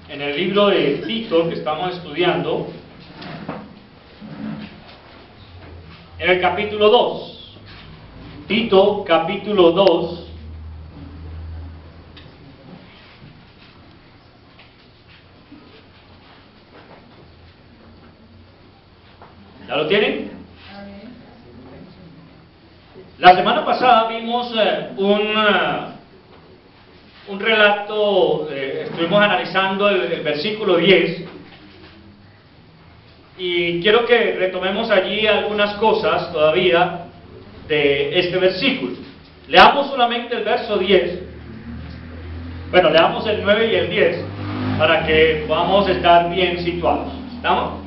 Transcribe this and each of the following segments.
en el libro de Tito que estamos estudiando, en el capítulo 2. Tito, capítulo 2. ¿Ya lo tienen? La semana pasada vimos un relato, estuvimos analizando el versículo 10, y quiero que retomemos allí algunas cosas todavía de este versículo. Leamos solamente el verso 10, bueno, leamos el 9 y el 10, para que podamos estar bien situados. ¿Estamos?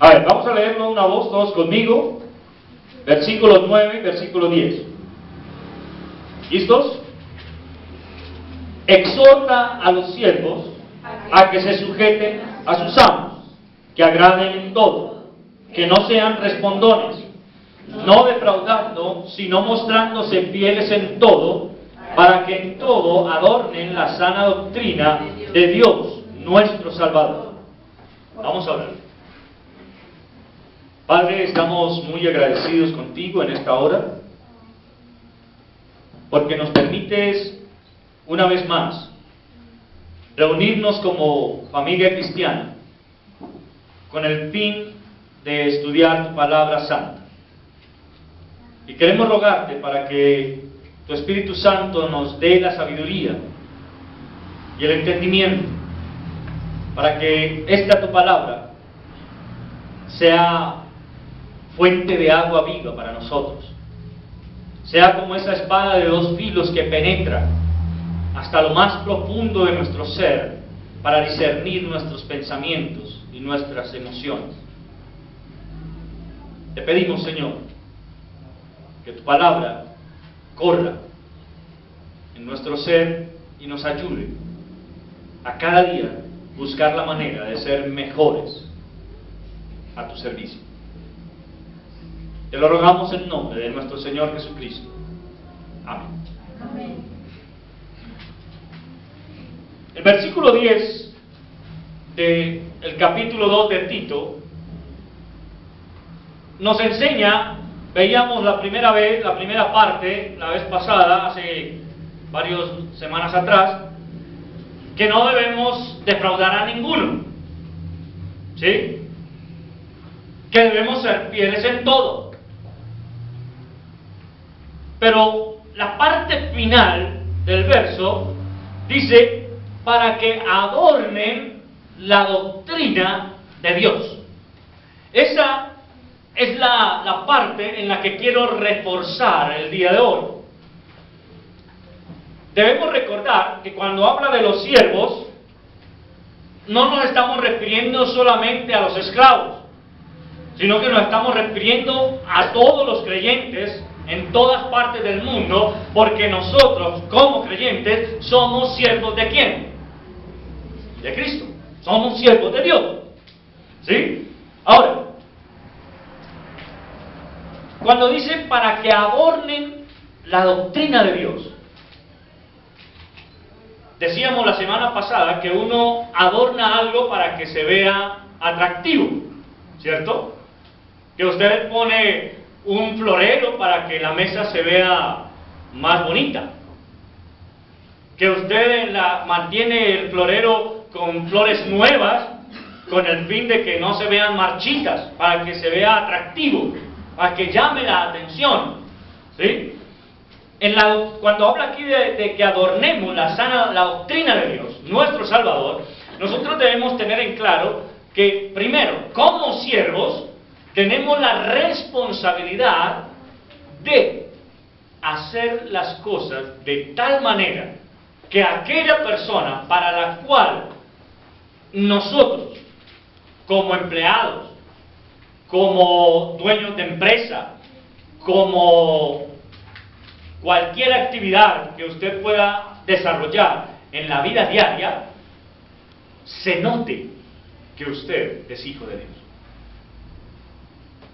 A ver, vamos a leerlo una voz, todos conmigo. Versículo 9 y versículo 10. ¿Listos? Exhorta a los siervos a que se sujeten a sus amos, que agraden en todo, que no sean respondones, no defraudando, sino mostrándose fieles en todo, para que en todo adornen la sana doctrina de Dios, nuestro Salvador. Vamos a hablar. Padre, estamos muy agradecidos contigo en esta hora, porque nos permites una vez más reunirnos como familia cristiana con el fin de estudiar tu palabra santa. Y queremos rogarte para que tu Espíritu Santo nos dé la sabiduría y el entendimiento, para que esta tu palabra sea fuente de agua viva para nosotros, sea como esa espada de dos filos que penetra hasta lo más profundo de nuestro ser para discernir nuestros pensamientos y nuestras emociones. Te pedimos, Señor, que tu palabra corra en nuestro ser y nos ayude a cada día buscar la manera de ser mejores a tu servicio. Te lo rogamos en nombre de nuestro Señor Jesucristo. Amén. Amén. El versículo 10 del capítulo 2 de Tito nos enseña, veíamos la primera parte, la vez pasada, hace varias semanas atrás, que no debemos defraudar a ninguno, ¿sí? Que debemos ser fieles en todo. Pero la parte final del verso dice, para que adornen la doctrina de Dios. Esa es la parte en la que quiero reforzar el día de hoy. Debemos recordar que cuando habla de los siervos, no nos estamos refiriendo solamente a los esclavos, sino que nos estamos refiriendo a todos los creyentes en todas partes del mundo, porque nosotros, como creyentes, somos siervos ¿de quién? De Cristo. Somos siervos de Dios. ¿Sí? Ahora, cuando dice para que adornen la doctrina de Dios, decíamos la semana pasada que uno adorna algo para que se vea atractivo, ¿cierto? Que usted pone un florero para que la mesa se vea más bonita, que usted mantiene el florero con flores nuevas con el fin de que no se vean marchitas, para que se vea atractivo, para que llame la atención, ¿sí? Cuando habla aquí de que adornemos la doctrina de Dios, nuestro Salvador, nosotros debemos tener en claro que primero, como siervos, tenemos la responsabilidad de hacer las cosas de tal manera que aquella persona para la cual nosotros, como empleados, como dueños de empresa, como cualquier actividad que usted pueda desarrollar en la vida diaria, se note que usted es hijo de Dios.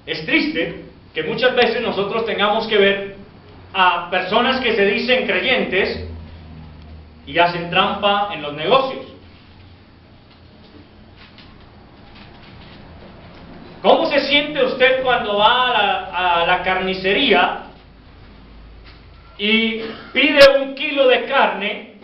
Es triste que muchas veces nosotros tengamos que ver a personas que se dicen creyentes y hacen trampa en los negocios. ¿Cómo se siente usted cuando va a la carnicería y pide 1 kilo de carne?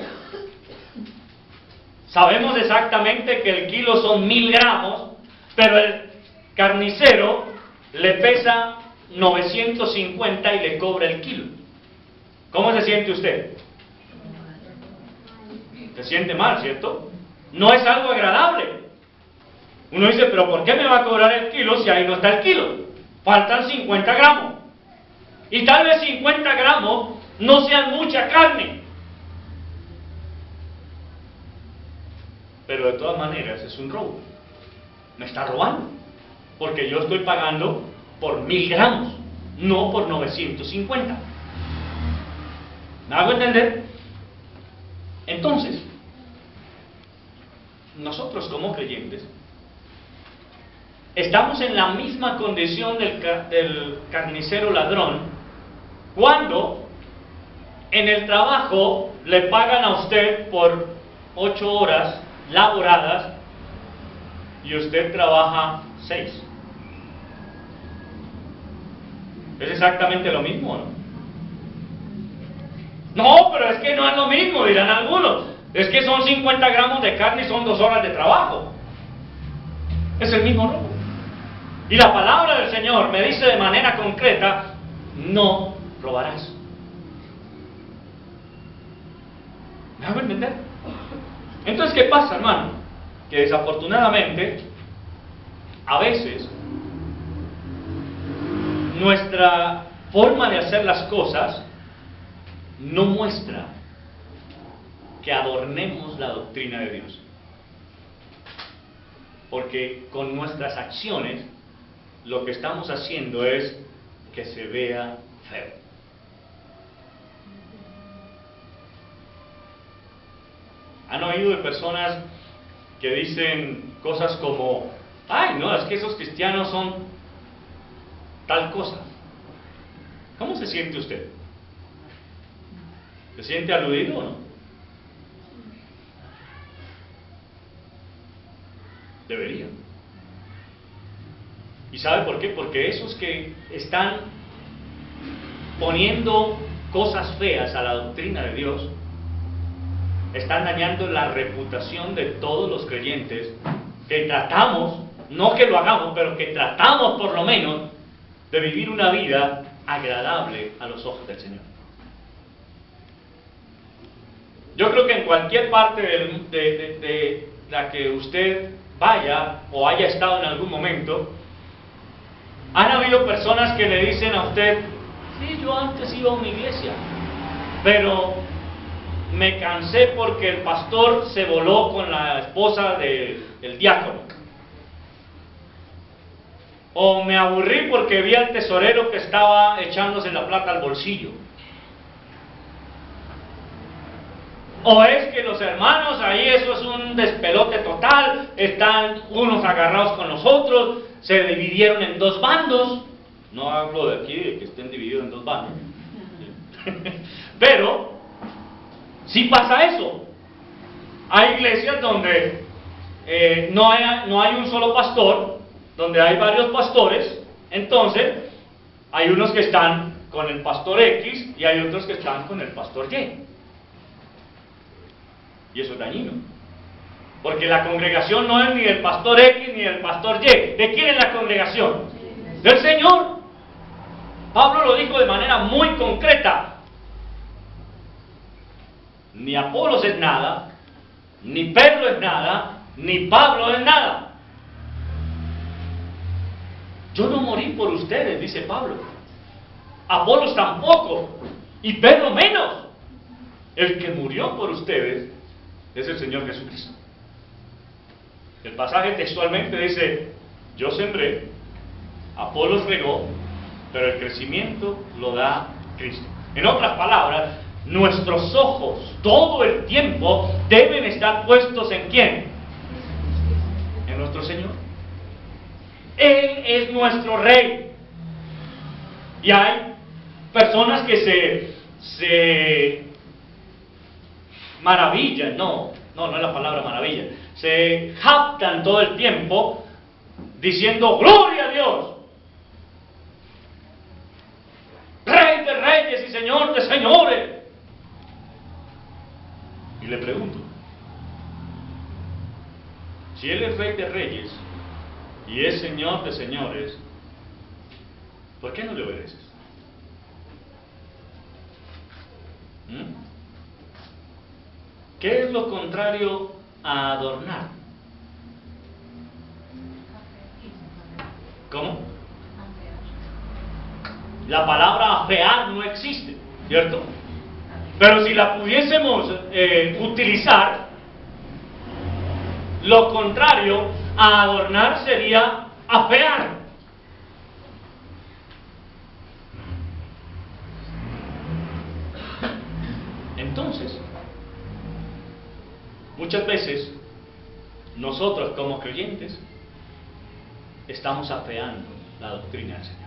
Sabemos exactamente que el kilo son 1000 gramos, pero el carnicero le pesa 950 y le cobra el kilo. ¿Cómo se siente usted? Se siente mal, ¿cierto? No es algo agradable. Uno dice, pero ¿por qué me va a cobrar el kilo si ahí no está el kilo? Faltan 50 gramos. Y tal vez 50 gramos no sean mucha carne. Pero de todas maneras es un robo. Me está robando. Porque yo estoy pagando por 1000 gramos, no por 950. ¿Me hago entender? Entonces, nosotros como creyentes estamos en la misma condición del carnicero ladrón cuando en el trabajo le pagan a usted por 8 horas laboradas y usted trabaja 6. ¿Es exactamente lo mismo o no? No, pero es que no es lo mismo, dirán algunos. Es que son 50 gramos de carne y son 2 horas de trabajo. Es el mismo robo. Y la palabra del Señor me dice de manera concreta, no robarás. ¿Me hago entender? Entonces, ¿qué pasa, hermano? Que desafortunadamente, a veces, nuestra forma de hacer las cosas no muestra que adornemos la doctrina de Dios. Porque con nuestras acciones lo que estamos haciendo es que se vea feo. ¿Han oído de personas que dicen cosas como, ay, no, es que esos cristianos son tal cosa? ¿Cómo se siente usted? ¿Se siente aludido o no? Debería. ¿Y sabe por qué? Porque esos que están poniendo cosas feas a la doctrina de Dios están dañando la reputación de todos los creyentes que tratamos, no que lo hagamos, pero que tratamos por lo menos de vivir una vida agradable a los ojos del Señor. Yo creo que en cualquier parte de la que usted vaya o haya estado en algún momento, han habido personas que le dicen a usted, sí, yo antes iba a una iglesia, pero me cansé porque el pastor se voló con la esposa del diácono. O me aburrí porque vi al tesorero que estaba echándose la plata al bolsillo. O es que los hermanos ahí, eso es un despelote total, están unos agarrados con los otros, se dividieron en 2 bandos. No hablo de aquí de que estén divididos en 2 bandos. Pero sí pasa eso. Hay iglesias donde no hay un solo pastor, donde hay varios pastores. Entonces hay unos que están con el pastor X y hay otros que están con el pastor Y. Y eso es dañino, porque la congregación no es ni del pastor X ni del pastor Y. ¿De quién es la congregación? Del Señor. Pablo lo dijo de manera muy concreta. Ni Apolos es nada, ni Pedro es nada, ni Pablo es nada. Yo no morí por ustedes, dice Pablo. Apolos tampoco, y Pedro menos. El que murió por ustedes es el Señor Jesucristo. El pasaje textualmente dice, yo sembré, Apolos regó, pero el crecimiento lo da Cristo. En otras palabras, nuestros ojos todo el tiempo deben estar puestos ¿en quién? En nuestro Señor. Él es nuestro Rey. Y hay personas que se maravillan, no es la palabra maravilla, se jactan todo el tiempo diciendo gloria a Dios, Rey de reyes y Señor de señores. Y le pregunto, si Él es Rey de reyes y es Señor de señores, ¿por qué no le obedeces? ¿Qué es lo contrario a adornar? ¿Cómo? La palabra afear no existe, ¿cierto? Pero si la pudiésemos utilizar, lo contrario a adornar sería afear. Entonces, muchas veces nosotros como creyentes estamos afeando la doctrina del Señor.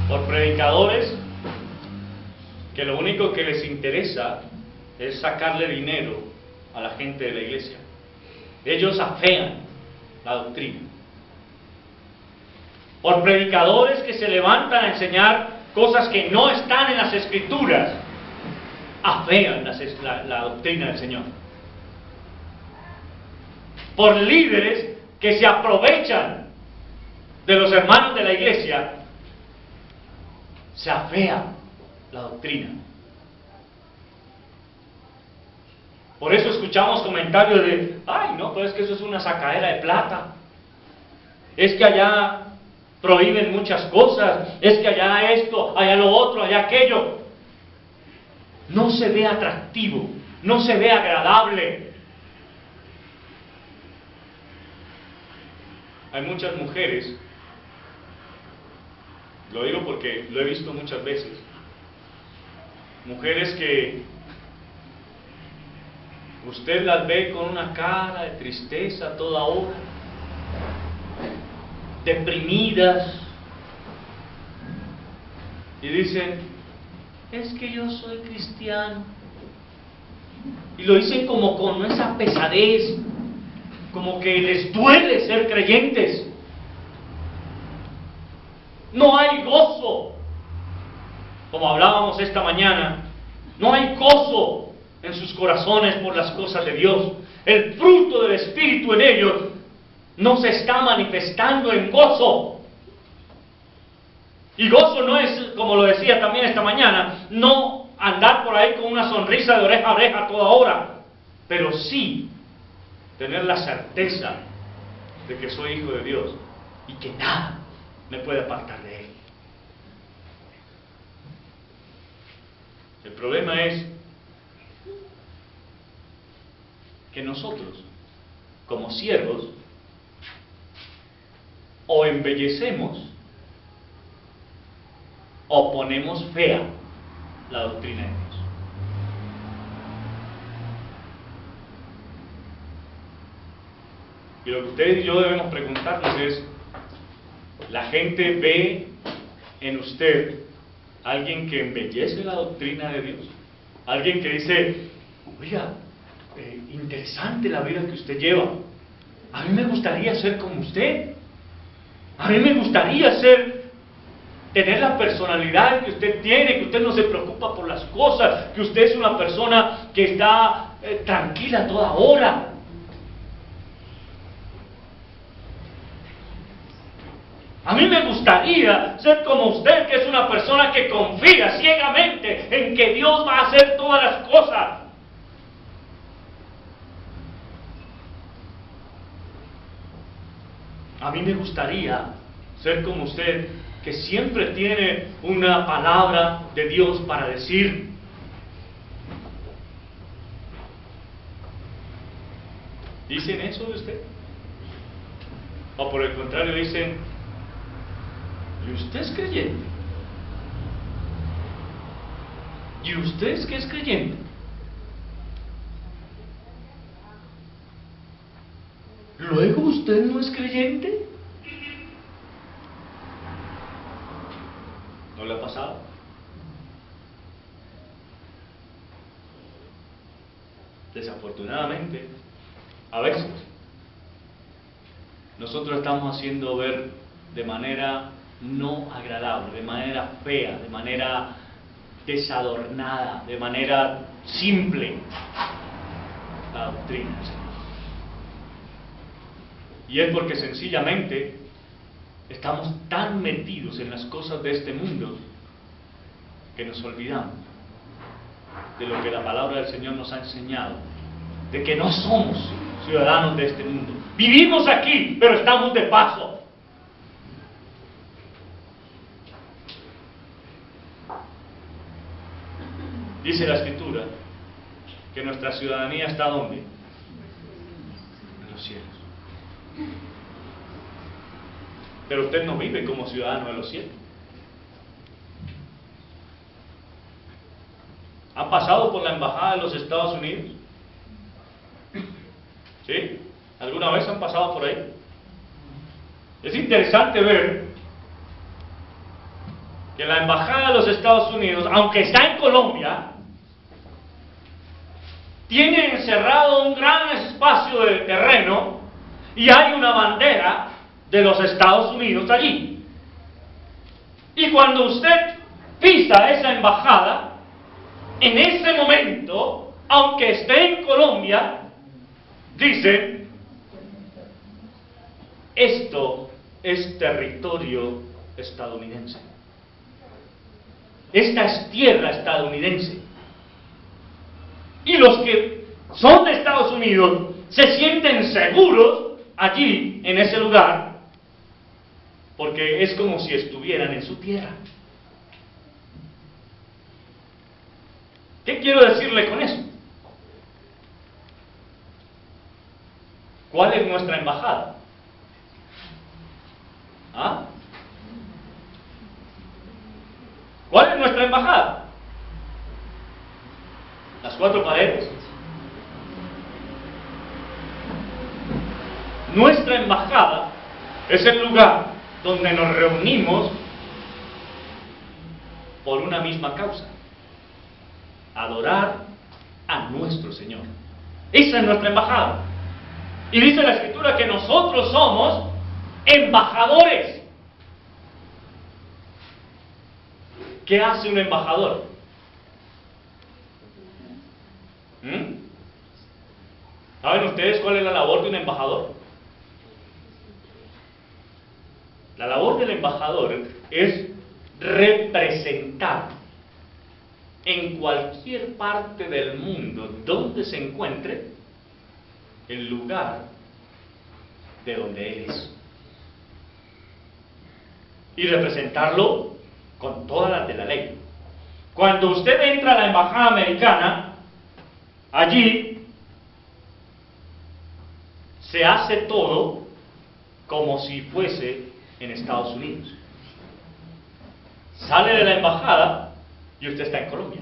Por predicadores que lo único que les interesa es sacarle dinero a la gente de la iglesia. Ellos afean la doctrina. Por predicadores que se levantan a enseñar cosas que no están en las Escrituras, afean la doctrina del Señor. Por líderes que se aprovechan de los hermanos de la iglesia, se afea la doctrina. Por eso escuchamos comentarios de, ay no, pero es que eso es una sacadera de plata, es que allá prohíben muchas cosas, es que allá esto, allá lo otro, allá aquello. No se ve atractivo, no se ve agradable. Hay muchas mujeres, lo digo porque lo he visto muchas veces, mujeres que usted las ve con una cara de tristeza toda hora, deprimidas, y dicen, es que yo soy cristiano, y lo dicen como con esa pesadez, como que les duele ser creyentes. No hay gozo, como hablábamos esta mañana, no hay gozo en sus corazones por las cosas de Dios. El fruto del Espíritu en ellos no se está manifestando en gozo. Y gozo no es, como lo decía también esta mañana, no andar por ahí con una sonrisa de oreja a oreja toda hora, pero sí tener la certeza de que soy hijo de Dios y que nada me puede apartar de Él. El problema es que nosotros, como siervos, o embellecemos o ponemos fea la doctrina de Dios. Y lo que ustedes y yo debemos preguntarnos es, ¿la gente ve en usted alguien que embellece la doctrina de Dios? Alguien que dice, oiga, interesante la vida que usted lleva. A mí me gustaría ser como usted. A mí me gustaría tener la personalidad que usted tiene, que usted no se preocupa por las cosas, que usted es una persona que está tranquila toda hora. A mí me gustaría ser como usted, que es una persona que confía ciegamente en que Dios va a hacer todas las cosas. A mí me gustaría ser como usted, que siempre tiene una palabra de Dios para decir. ¿Dicen eso de usted? O por el contrario dicen, ¿y usted es creyente? ¿Y usted es que es creyente? ¿Luego usted no es creyente? ¿No le ha pasado? desafortunadamente, a veces, nosotros estamos haciendo ver de manera no agradable, de manera fea, de manera desadornada, de manera simple, la doctrina del Señor. Y es porque sencillamente estamos tan metidos en las cosas de este mundo que nos olvidamos de lo que la palabra del Señor nos ha enseñado, de que no somos ciudadanos de este mundo. Vivimos aquí, pero estamos de paso. Dice la Escritura que nuestra ciudadanía está ¿dónde? En los cielos. Pero usted no vive como ciudadano de los cielos. ¿Han pasado por la embajada de los Estados Unidos? ¿Sí? ¿Alguna vez han pasado por ahí? Es interesante ver que la embajada de los Estados Unidos, aunque está en Colombia, tiene encerrado un gran espacio de terreno y hay una bandera de los Estados Unidos allí. Y cuando usted pisa esa embajada, en ese momento, aunque esté en Colombia, dice: esto es territorio estadounidense. Esta es tierra estadounidense. Y los que son de Estados Unidos se sienten seguros allí, en ese lugar, porque es como si estuvieran en su tierra. ¿Qué quiero decirle con eso? ¿Cuál es nuestra embajada? ¿Ah? ¿Cuál es nuestra embajada? Las cuatro paredes. Nuestra embajada es el lugar donde nos reunimos por una misma causa: adorar a nuestro Señor. Esa es nuestra embajada. Y dice la Escritura que nosotros somos embajadores. ¿Qué hace un embajador? ¿Saben ustedes cuál es la labor de un embajador? La labor del embajador es representar en cualquier parte del mundo donde se encuentre el lugar de donde él es, y representarlo con todas las de la ley. Cuando usted entra a la embajada americana, allí se hace todo como si fuese en Estados Unidos. Sale de la embajada y usted está en Colombia.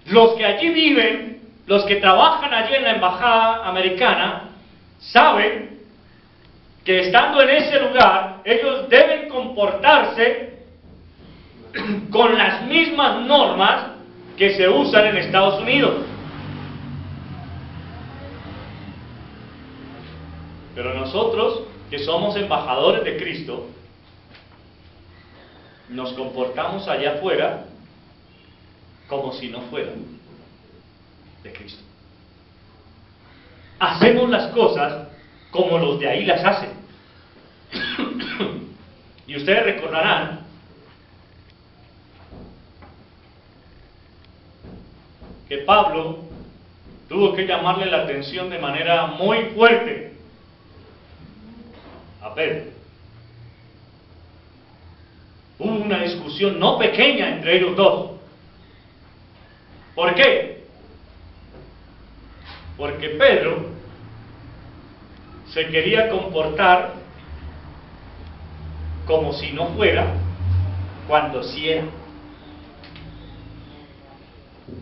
Los que allí viven, los que trabajan allí en la embajada americana, saben que estando en ese lugar, ellos deben comportarse con las mismas normas que se usan en Estados Unidos. Pero nosotros, que somos embajadores de Cristo, nos comportamos allá afuera como si no fueran de Cristo. Hacemos las cosas como los de ahí las hacen. Y ustedes recordarán que Pablo tuvo que llamarle la atención de manera muy fuerte a Pedro. Hubo una discusión no pequeña entre ellos dos. ¿Por qué? Porque Pedro se quería comportar como si no fuera, cuando sí era.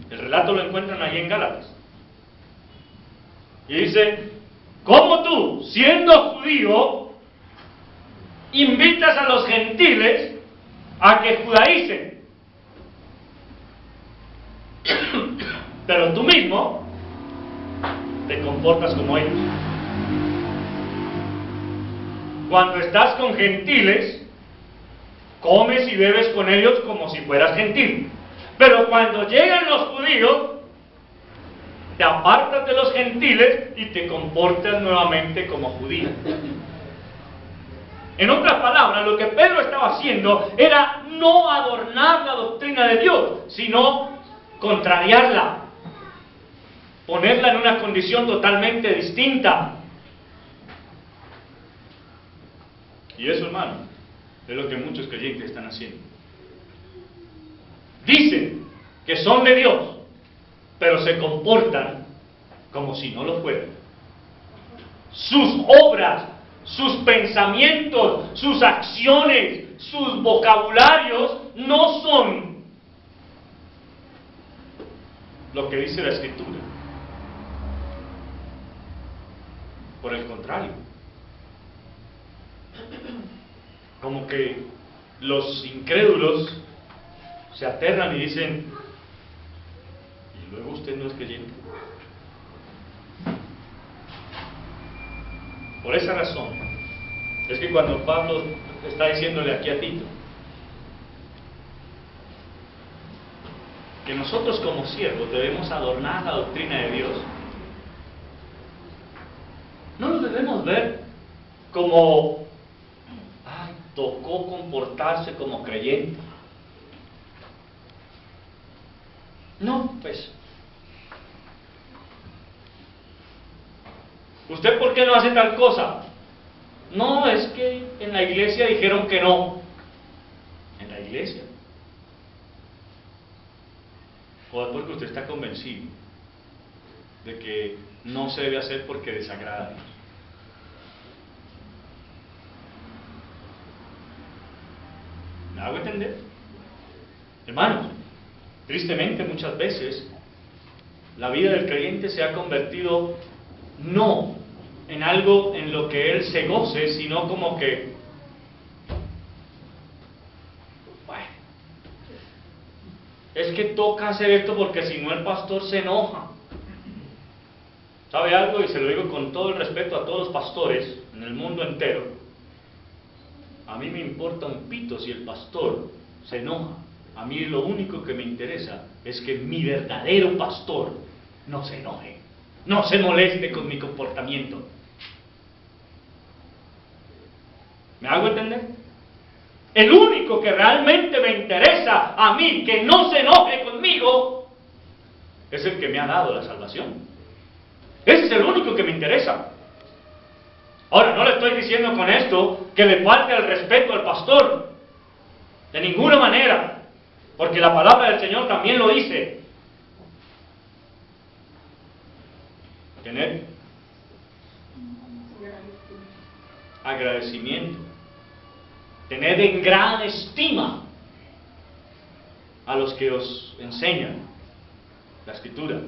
El relato lo encuentran allí en Gálatas. Y dice: ¿cómo tú, siendo judío, invitas a los gentiles a que judaicen? pero tú mismo te comportas como ellos. Cuando estás con gentiles, comes y bebes con ellos como si fueras gentil. Pero cuando llegan los judíos, te apartas de los gentiles y te comportas nuevamente como judío. En otras palabras, lo que Pedro estaba haciendo era no adornar la doctrina de Dios, sino contrariarla, ponerla en una condición totalmente distinta. Y eso, hermano, es lo que muchos creyentes están haciendo. Dicen que son de Dios, pero se comportan como si no lo fueran. Sus obras, sus pensamientos, sus acciones, sus vocabularios no son lo que dice la Escritura. Por el contrario, como que los incrédulos se aterran y dicen: ¿y luego usted no es creyente? Por esa razón es que cuando Pablo está diciéndole aquí a Tito que nosotros como siervos debemos adornar la doctrina de Dios, no nos debemos ver como tocó comportarse como creyente. No, pues, ¿usted por qué no hace tal cosa? No, es que en la iglesia dijeron que no. ¿En la iglesia? ¿O es porque usted está convencido de que no se debe hacer porque desagrada a Dios? ¿Me hago entender? Hermanos, tristemente muchas veces la vida del creyente se ha convertido no en algo en lo que él se goce, sino como que, bueno, es que toca hacer esto porque si no el pastor se enoja. ¿Sabe algo? Y se lo digo con todo el respeto a todos los pastores en el mundo entero. A mí me importa un pito si el pastor se enoja. A mí lo único que me interesa es que mi verdadero pastor no se enoje, no se moleste con mi comportamiento. ¿Me hago entender? El único que realmente me interesa a mí que no se enoje conmigo es el que me ha dado la salvación. Ese es el único que me interesa. Ahora, no le estoy diciendo con esto que le falte el respeto al pastor, de ninguna manera, porque la palabra del Señor también lo dice. Tener agradecimiento, tener en gran estima a los que os enseñan la Escritura.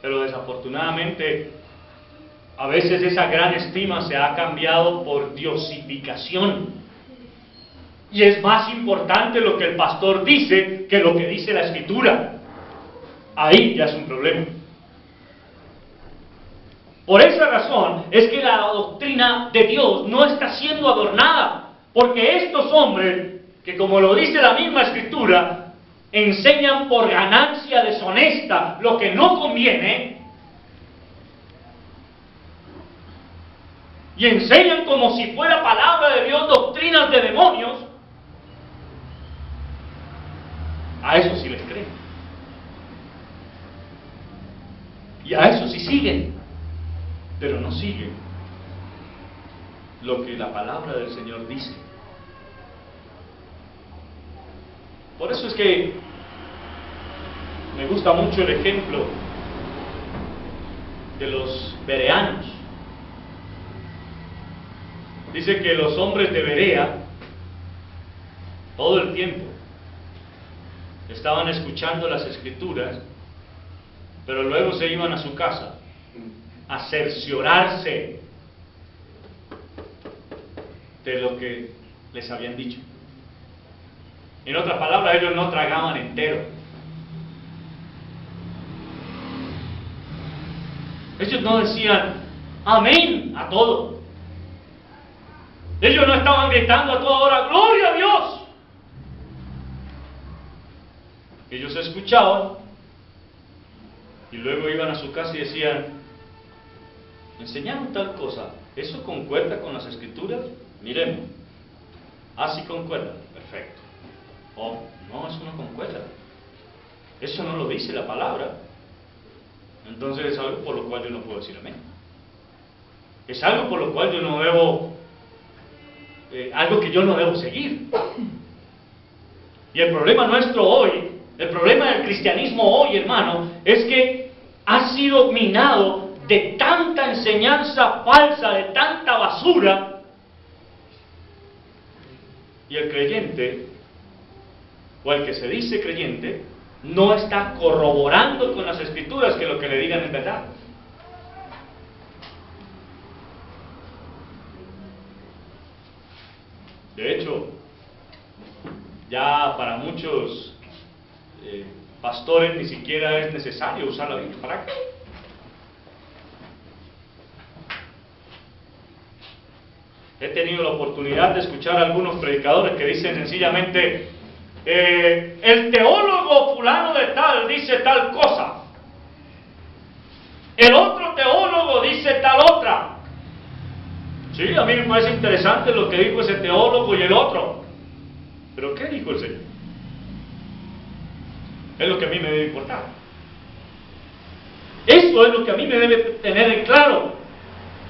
Pero desafortunadamente, a veces esa gran estima se ha cambiado por diosificación. Y es más importante lo que el pastor dice que lo que dice la Escritura. Ahí ya es un problema. Por esa razón es que la doctrina de Dios no está siendo adornada, porque estos hombres, que como lo dice la misma Escritura, enseñan por ganancia deshonesta lo que no conviene, y enseñan como si fuera palabra de Dios doctrinas de demonios, a eso sí les creen. Y a eso sí siguen, pero no siguen lo que la palabra del Señor dice. Por eso es que me gusta mucho el ejemplo de los bereanos. Dice que los hombres de Berea todo el tiempo estaban escuchando las Escrituras, pero luego se iban a su casa a cerciorarse de lo que les habían dicho. En otras palabras, ellos no tragaban entero. Ellos no decían amén a todo. Ellos no estaban gritando a toda hora, ¡gloria a Dios! Ellos escuchaban y luego iban a su casa y decían, enseñaron tal cosa, ¿eso concuerda con las Escrituras? Miremos. Ah, sí concuerda, perfecto. Oh, no, eso no concuerda. Eso no lo dice la palabra. Entonces es algo por lo cual yo no puedo decir amén. Es algo por lo cual yo no debo, algo que yo no debo seguir. Y el problema nuestro hoy, el problema del cristianismo hoy, hermano, es que ha sido minado de tanta enseñanza falsa, de tanta basura, y el creyente, o el que se dice creyente, no está corroborando con las Escrituras que lo que le digan es verdad. De hecho, ya para muchos pastores ni siquiera es necesario usar la Biblia. ¿Para qué? He tenido la oportunidad de escuchar a algunos predicadores que dicen sencillamente, el teólogo fulano de tal dice tal cosa, el otro teólogo dice tal otra. Sí, a mí me parece interesante lo que dijo ese teólogo y el otro, pero ¿qué dijo el Señor? Es lo que a mí me debe importar. Eso es lo que a mí me debe tener en claro.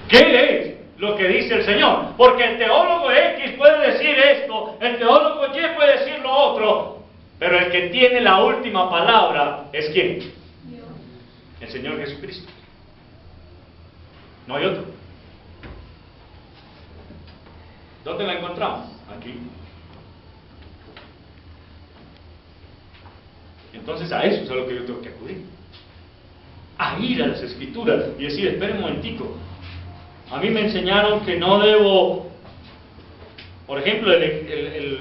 ¿Qué es lo que dice el Señor? Porque el teólogo X puede decir esto, el teólogo Y puede decir lo otro, pero el que tiene la última palabra es ¿quién? Dios. El Señor Jesucristo. No hay otro. ¿Dónde la encontramos? Aquí. Entonces a eso es a lo que yo tengo que acudir. A ir a las Escrituras y decir, esperen un momentico. A mí me enseñaron que no debo, por ejemplo,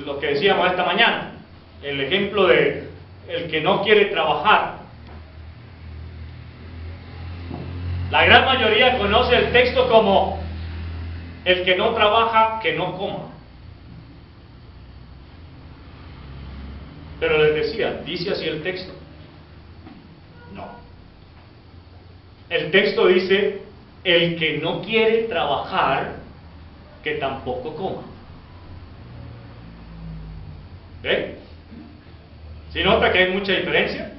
lo que decíamos esta mañana, el ejemplo de el que no quiere trabajar. La gran mayoría conoce el texto como el que no trabaja, que no coma. Pero les decía, ¿dice así el texto? No. El texto dice, el que no quiere trabajar, que tampoco coma. ¿Ve? ¿Sí nota que hay mucha diferencia?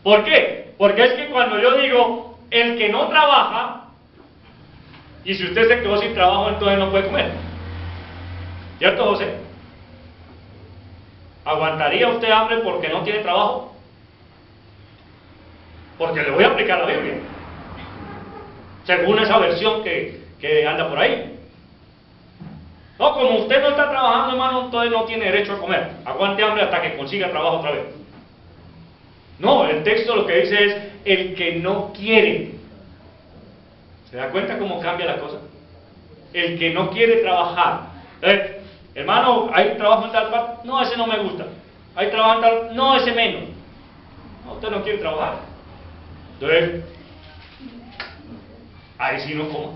¿Por qué? Porque es que cuando yo digo, el que no trabaja, y si usted se quedó sin trabajo, entonces no puede comer. ¿Cierto, José? ¿Aguantaría usted hambre porque no tiene trabajo? Porque le voy a aplicar la Biblia, según esa versión que anda por ahí. No, como usted no está trabajando, hermano, entonces no tiene derecho a comer. Aguante hambre hasta que consiga trabajo otra vez. No, el texto lo que dice es el que no quiere. ¿Se da cuenta cómo cambia la cosa? El que no quiere trabajar. Hermano, ¿hay trabajo en tal parte? No, ese no me gusta. ¿Hay trabajo en tal? No, ese menos. No, usted no quiere trabajar. Entonces, ahí sí no coma.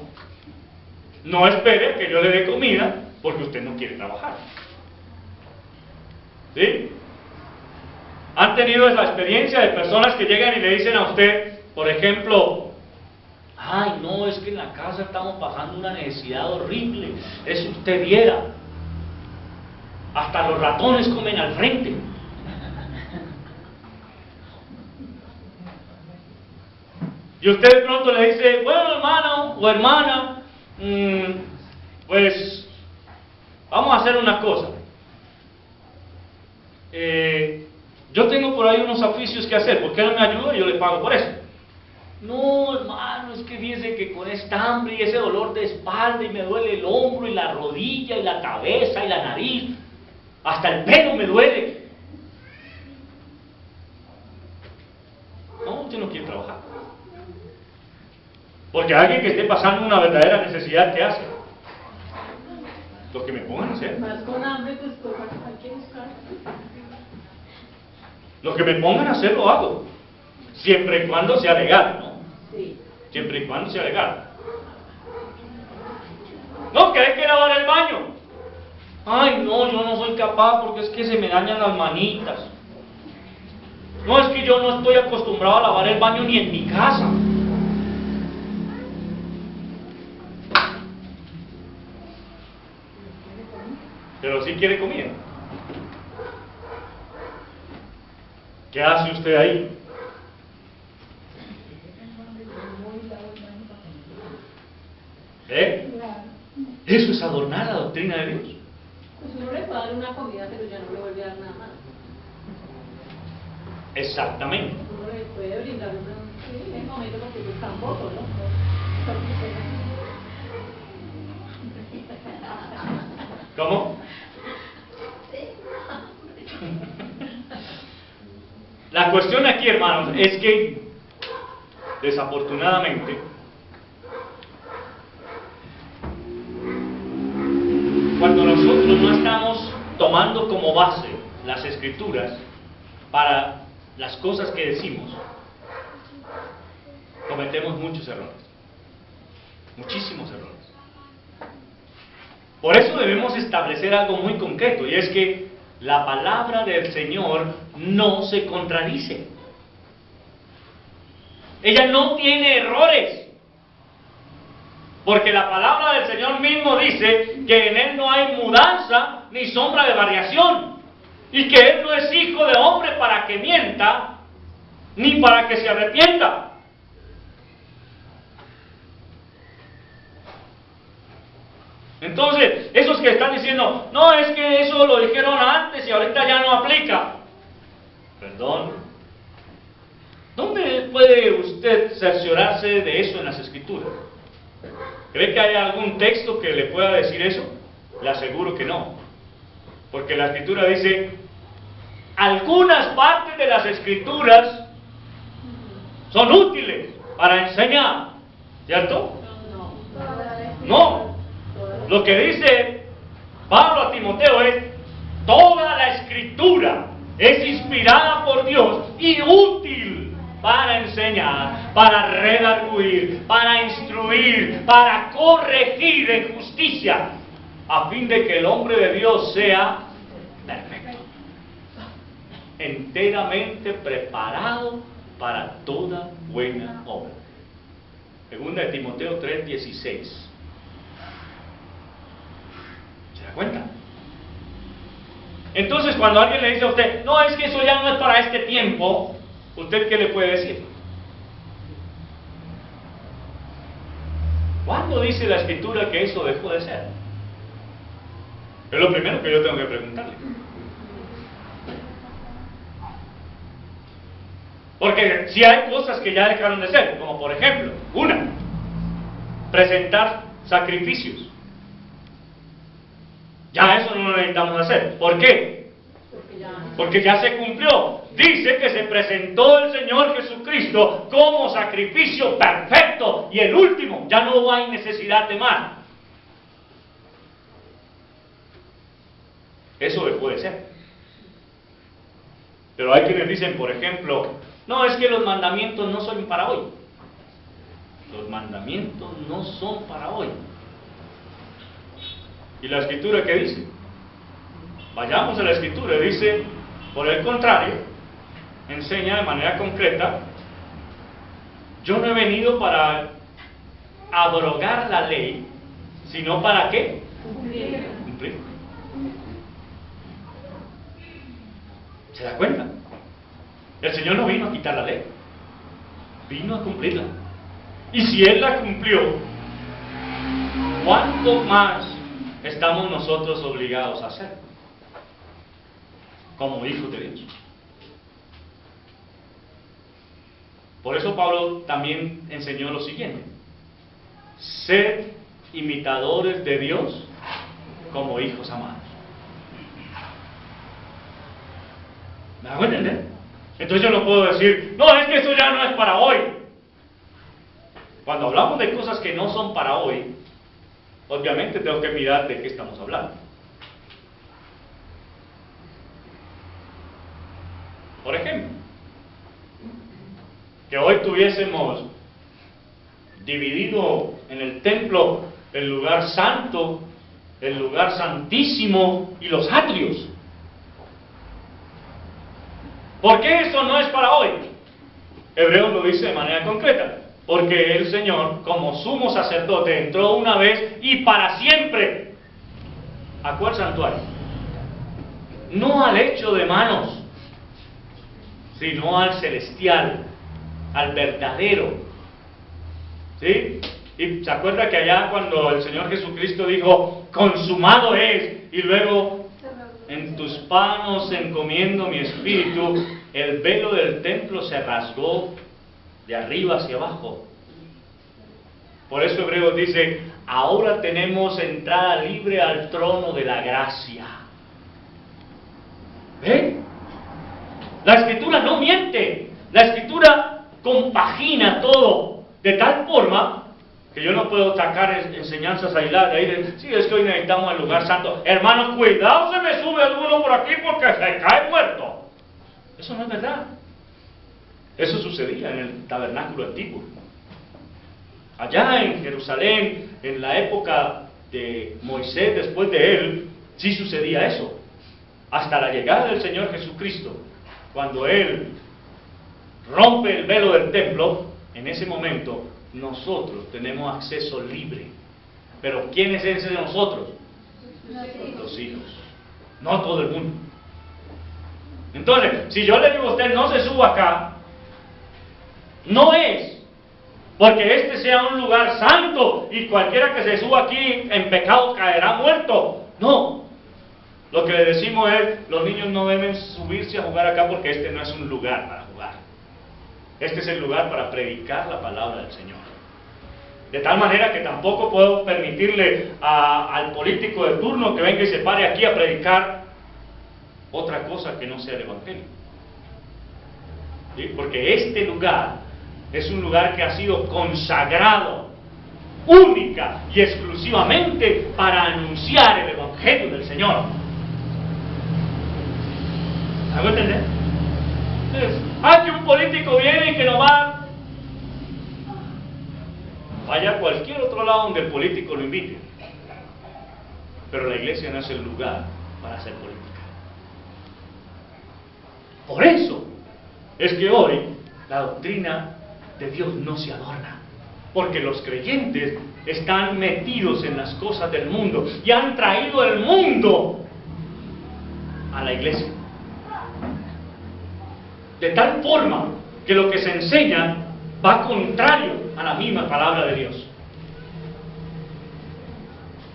No espere que yo le dé comida porque usted no quiere trabajar. ¿Sí? ¿Han tenido esa experiencia de personas que llegan y le dicen a usted, por ejemplo, ay, no, es que en la casa estamos pasando una necesidad horrible, eso usted viera, hasta los ratones comen al frente? Y usted de pronto le dice, bueno, hermano o hermana, pues vamos a hacer una cosa. Yo tengo por ahí unos oficios que hacer, ¿por qué no me ayuda? Yo le pago por eso. No, hermano, es que fíjese que con esta hambre y ese dolor de espalda y me duele el hombro y la rodilla y la cabeza y la nariz, hasta el pelo me duele. No, usted no quiere trabajar. Porque alguien que esté pasando una verdadera necesidad, ¿qué hace? Lo que me pongan a hacer. Más con hambre, pues toca, hay que buscar. Lo que me pongan a hacer lo hago. Siempre y cuando sea legal, ¿no? Sí. Siempre y cuando sea legal. No, que hay que lavar el baño. Ay, no, yo no soy capaz porque es que se me dañan las manitas. No, es que yo no estoy acostumbrado a lavar el baño ni en mi casa. Pero sí quiere comida. ¿Qué hace usted ahí? Eso es adornar la doctrina de Dios. Pues uno le puede dar una comida, pero ya no le vuelve a dar nada más. Exactamente. Uno le puede brindar un momento porque pues tampoco, ¿no? ¿Cómo? La cuestión aquí, hermanos, es que desafortunadamente cuando nosotros no estamos tomando como base las escrituras para las cosas que decimos, cometemos muchos errores, muchísimos errores. Por eso debemos establecer algo muy concreto, y es que la palabra del Señor no se contradice. Ella no tiene errores. Porque la palabra del Señor mismo dice que en Él no hay mudanza ni sombra de variación. Y que Él no es hijo de hombre para que mienta, ni para que se arrepienta. Entonces, esos que están diciendo, no, es que eso lo dijeron antes y ahorita ya no aplica. Perdón. ¿Dónde puede usted cerciorarse de eso en las Escrituras? ¿Cree que hay algún texto que le pueda decir eso? Le aseguro que no. Porque la Escritura dice, algunas partes de las Escrituras son útiles para enseñar. ¿Cierto? No. Lo que dice Pablo a Timoteo es, toda la Escritura es inspirada por Dios y útil para enseñar, para redarguir, para instruir, para corregir en justicia, a fin de que el hombre de Dios sea perfecto, enteramente preparado para toda buena obra. Segunda de Timoteo 3:16. ¿Se da cuenta? Entonces, cuando alguien le dice a usted, no, es que eso ya no es para este tiempo, ¿usted qué le puede decir? ¿Cuándo dice la Escritura que eso dejó de ser? Es lo primero que yo tengo que preguntarle. Porque si hay cosas que ya dejaron de ser, como por ejemplo, una, presentar sacrificios. Ya eso no lo necesitamos hacer. ¿Por qué? Porque ya se cumplió. Dice que se presentó el Señor Jesucristo como sacrificio perfecto y el último. Ya no hay necesidad de más. Eso dejó de ser. Pero hay quienes dicen, por ejemplo, no, es que los mandamientos no son para hoy. Los mandamientos no son para hoy. ¿Y la Escritura qué dice? Vayamos a la Escritura. Dice, por el contrario, enseña de manera concreta, yo no he venido para abrogar la ley, sino para ¿qué? Cumplir. ¿Se da cuenta? El Señor no vino a quitar la ley, vino a cumplirla. Y si Él la cumplió, ¿cuánto más estamos nosotros obligados a hacer como hijos de Dios? Por eso Pablo también enseñó lo siguiente: sed imitadores de Dios como hijos amados. ¿Me hago entender? Entonces yo no puedo decir, no, es que eso ya no es para hoy. Cuando hablamos de cosas que no son para hoy, obviamente tengo que mirar de qué estamos hablando. Por ejemplo, que hoy tuviésemos dividido en el templo el lugar santo, el lugar santísimo y los atrios. ¿Por qué eso no es para hoy? Hebreos lo dice de manera concreta. Porque el Señor, como sumo sacerdote, entró una vez y para siempre. ¿A cuál santuario? No al hecho de manos, sino al celestial, al verdadero. ¿Sí? Y se acuerda que allá cuando el Señor Jesucristo dijo, consumado es, y luego, en tus manos encomiendo mi espíritu, el velo del templo se rasgó de arriba hacia abajo. Por eso Hebreos dice, ahora tenemos entrada libre al trono de la gracia. ¿Ven? La Escritura no miente. La Escritura compagina todo de tal forma que yo no puedo sacar enseñanzas aisladas ahí de, sí, es que hoy necesitamos el lugar santo. Hermanos, cuidado, se me sube alguno por aquí porque se cae muerto. Eso no es verdad. Eso sucedía en el tabernáculo antiguo. Allá en Jerusalén, en la época de Moisés, después de él, sí sucedía eso. Hasta la llegada del Señor Jesucristo, cuando Él rompe el velo del templo, en ese momento nosotros tenemos acceso libre. Pero ¿quién es ese de nosotros? Los hijos. No todo el mundo. Entonces, si yo le digo a usted no se suba acá, no es porque este sea un lugar santo y cualquiera que se suba aquí en pecado caerá muerto. No. Lo que le decimos es, los niños no deben subirse a jugar acá porque este no es un lugar para jugar. Este es el lugar para predicar la palabra del Señor. De tal manera que tampoco puedo permitirle al político de turno que venga y se pare aquí a predicar otra cosa que no sea el Evangelio. ¿Sí? Porque este lugar es un lugar que ha sido consagrado única y exclusivamente para anunciar el Evangelio del Señor. ¿Hago entender? Que un político viene y que nomás vaya a cualquier otro lado donde el político lo invite. Pero la iglesia no es el lugar para hacer política. Por eso es que hoy la doctrina de Dios no se adorna, porque los creyentes están metidos en las cosas del mundo y han traído el mundo a la iglesia, de tal forma que lo que se enseña va contrario a la misma palabra de Dios.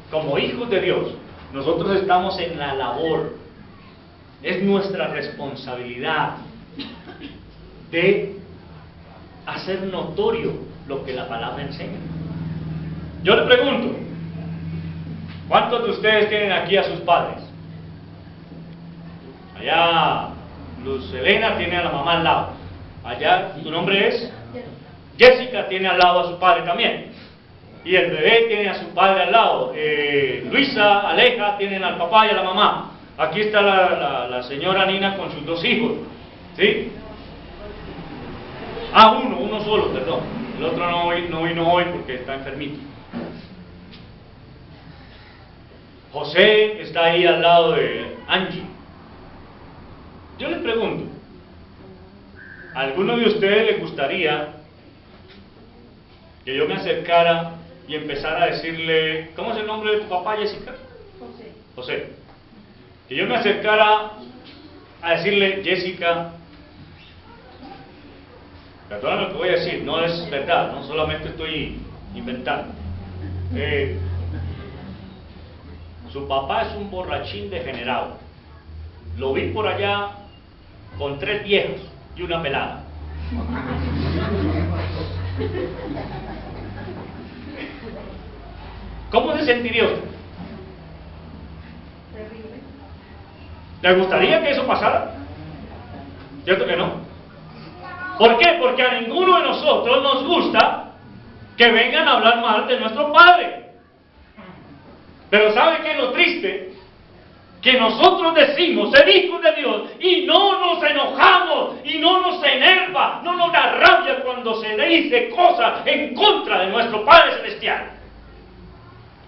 Como hijos de Dios, nosotros estamos en la labor, es nuestra responsabilidad de hacer notorio lo que la palabra enseña. Yo le pregunto, ¿cuántos de ustedes tienen aquí a sus padres? Allá Luz Elena tiene a la mamá al lado. Allá, ¿su nombre es? Jessica tiene al lado a su padre también. Y el bebé tiene a su padre al lado. Luisa, Aleja tienen al papá y a la mamá. Aquí está la señora Nina con sus dos hijos. ¿Sí? Uno solo, perdón. El otro no vino hoy porque está enfermito. José está ahí al lado de Angie. Yo le pregunto, ¿a alguno de ustedes le gustaría que yo me acercara y empezara a decirle, ¿cómo es el nombre de tu papá, Jessica? José. José. Que yo me acercara a decirle, Jessica, perdóname lo que voy a decir, no es verdad, no solamente estoy inventando. Su papá es un borrachín degenerado. Lo vi por allá con 3 viejos y una pelada. ¿Cómo se sentiría usted? Terrible. ¿Le gustaría que eso pasara? ¿Cierto que no? ¿Por qué? Porque a ninguno de nosotros nos gusta que vengan a hablar mal de nuestro padre. Pero ¿sabe qué es lo triste? Que nosotros decimos ser hijos de Dios y no nos enojamos y no nos enerva enoja, no nos da rabia cuando se dice cosas en contra de nuestro Padre Celestial.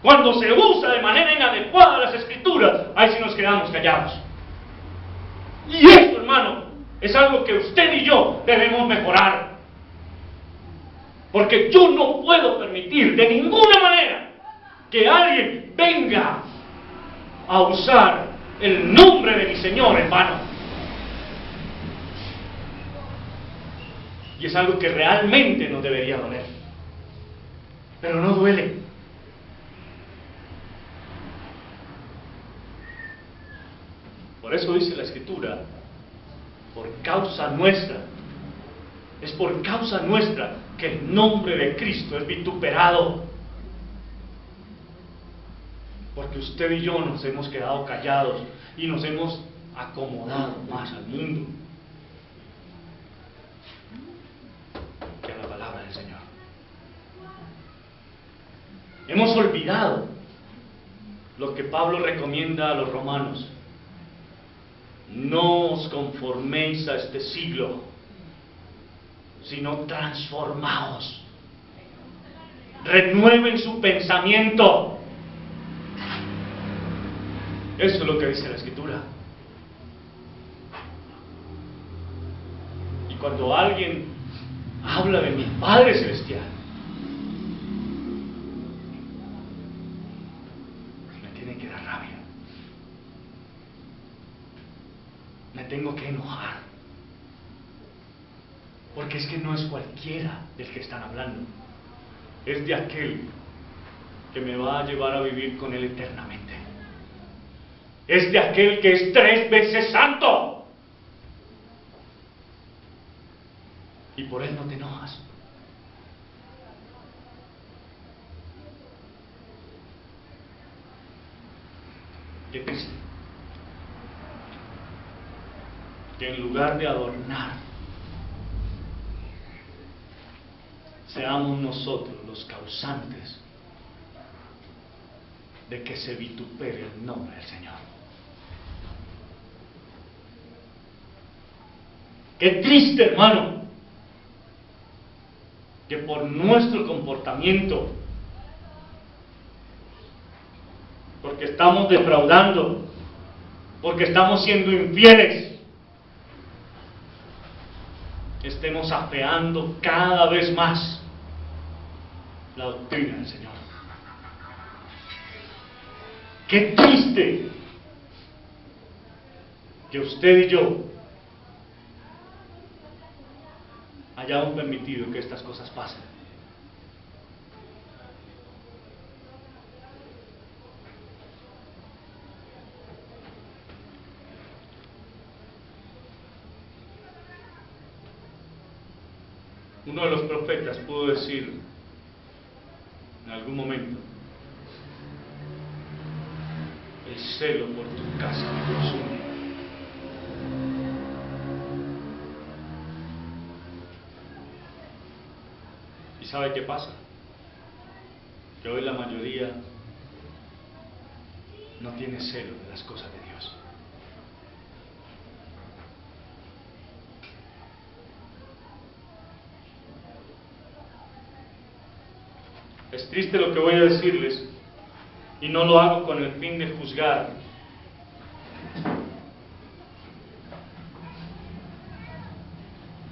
Cuando se usa de manera inadecuada las Escrituras, ahí sí nos quedamos callados. Y esto, hermano, es algo que usted y yo debemos mejorar. Porque yo no puedo permitir de ninguna manera que alguien venga a usar el nombre de mi Señor en vano. Y es algo que realmente nos debería doler. Pero no duele. Por eso dice la Escritura, por causa nuestra, es por causa nuestra que el nombre de Cristo es vituperado. Porque usted y yo nos hemos quedado callados y nos hemos acomodado más al mundo que a la palabra del Señor. Hemos olvidado lo que Pablo recomienda a los romanos. No os conforméis a este siglo, sino transformaos. Renueven su pensamiento. Eso es lo que dice la Escritura. Y cuando alguien habla de mi Padre Celestial, me tiene que dar rabia. Me tengo que enojar. Porque es que no es cualquiera del que están hablando. Es de aquel que me va a llevar a vivir con Él eternamente. Es de aquel que es 3 veces santo. Y por Él no te enojas. Qué triste que en lugar de adornar, seamos nosotros los causantes de que se vitupere el nombre del Señor. Qué triste, hermano, que por nuestro comportamiento, porque estamos defraudando, porque estamos siendo infieles, estemos afeando cada vez más la doctrina del Señor. Qué triste que usted y yo hayamos permitido que estas cosas pasen. Uno de los profetas pudo decir en algún momento: el celo por tu casa me consume. ¿Y sabe qué pasa? Que hoy la mayoría no tiene celo de las cosas de Dios. Es triste lo que voy a decirles, y no lo hago con el fin de juzgar.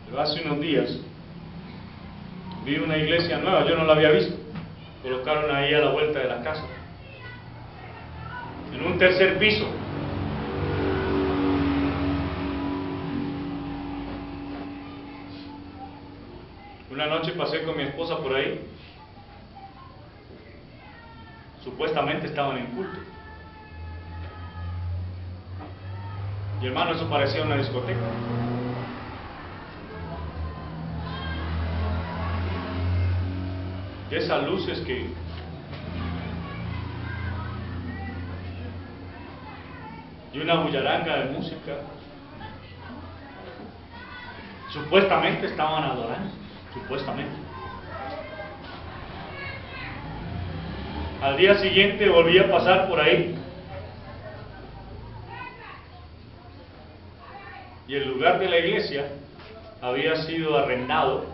Pero hace unos días vi una iglesia nueva, yo no la había visto. Colocaron ahí a la vuelta de la casa, en un 3er piso. Una noche pasé con mi esposa por ahí. Supuestamente estaban en culto. Y hermano, eso parecía una discoteca. Y esas luces y una bullaranga de música. Supuestamente estaban adorando. Supuestamente. Al día siguiente volví a pasar por ahí. Y en lugar de la iglesia había sido arrendado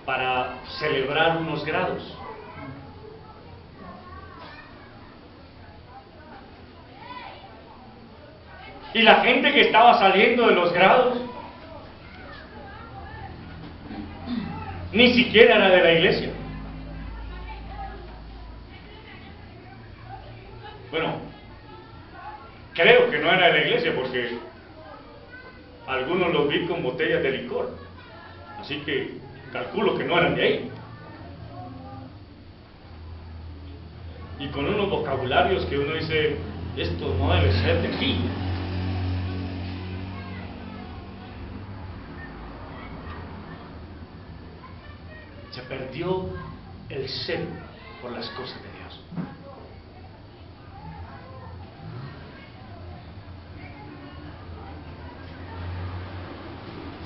para celebrar unos grados. Y la gente que estaba saliendo de los grados ni siquiera era de la iglesia. Bueno, creo que no era de la iglesia porque algunos los vi con botellas de licor, así que calculo que no eran de ahí. Y con unos vocabularios que uno dice, esto no debe ser de aquí. Se perdió el celo por las cosas de Dios.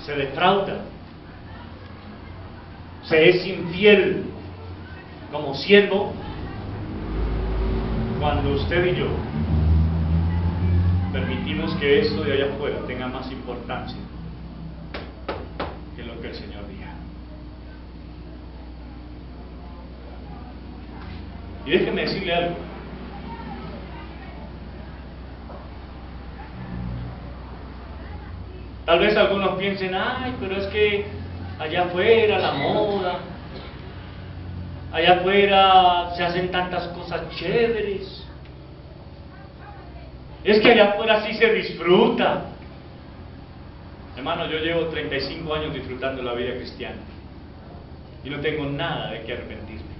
Se defrauda, se es infiel como siervo cuando usted y yo permitimos que eso de allá afuera tenga más importancia que lo que el Señor diga. Y déjeme decirle algo. Tal vez algunos piensen, ay, pero es que allá afuera la moda, allá afuera se hacen tantas cosas chéveres, es que allá afuera sí se disfruta. Hermano, yo llevo 35 años disfrutando la vida cristiana y no tengo nada de qué arrepentirme.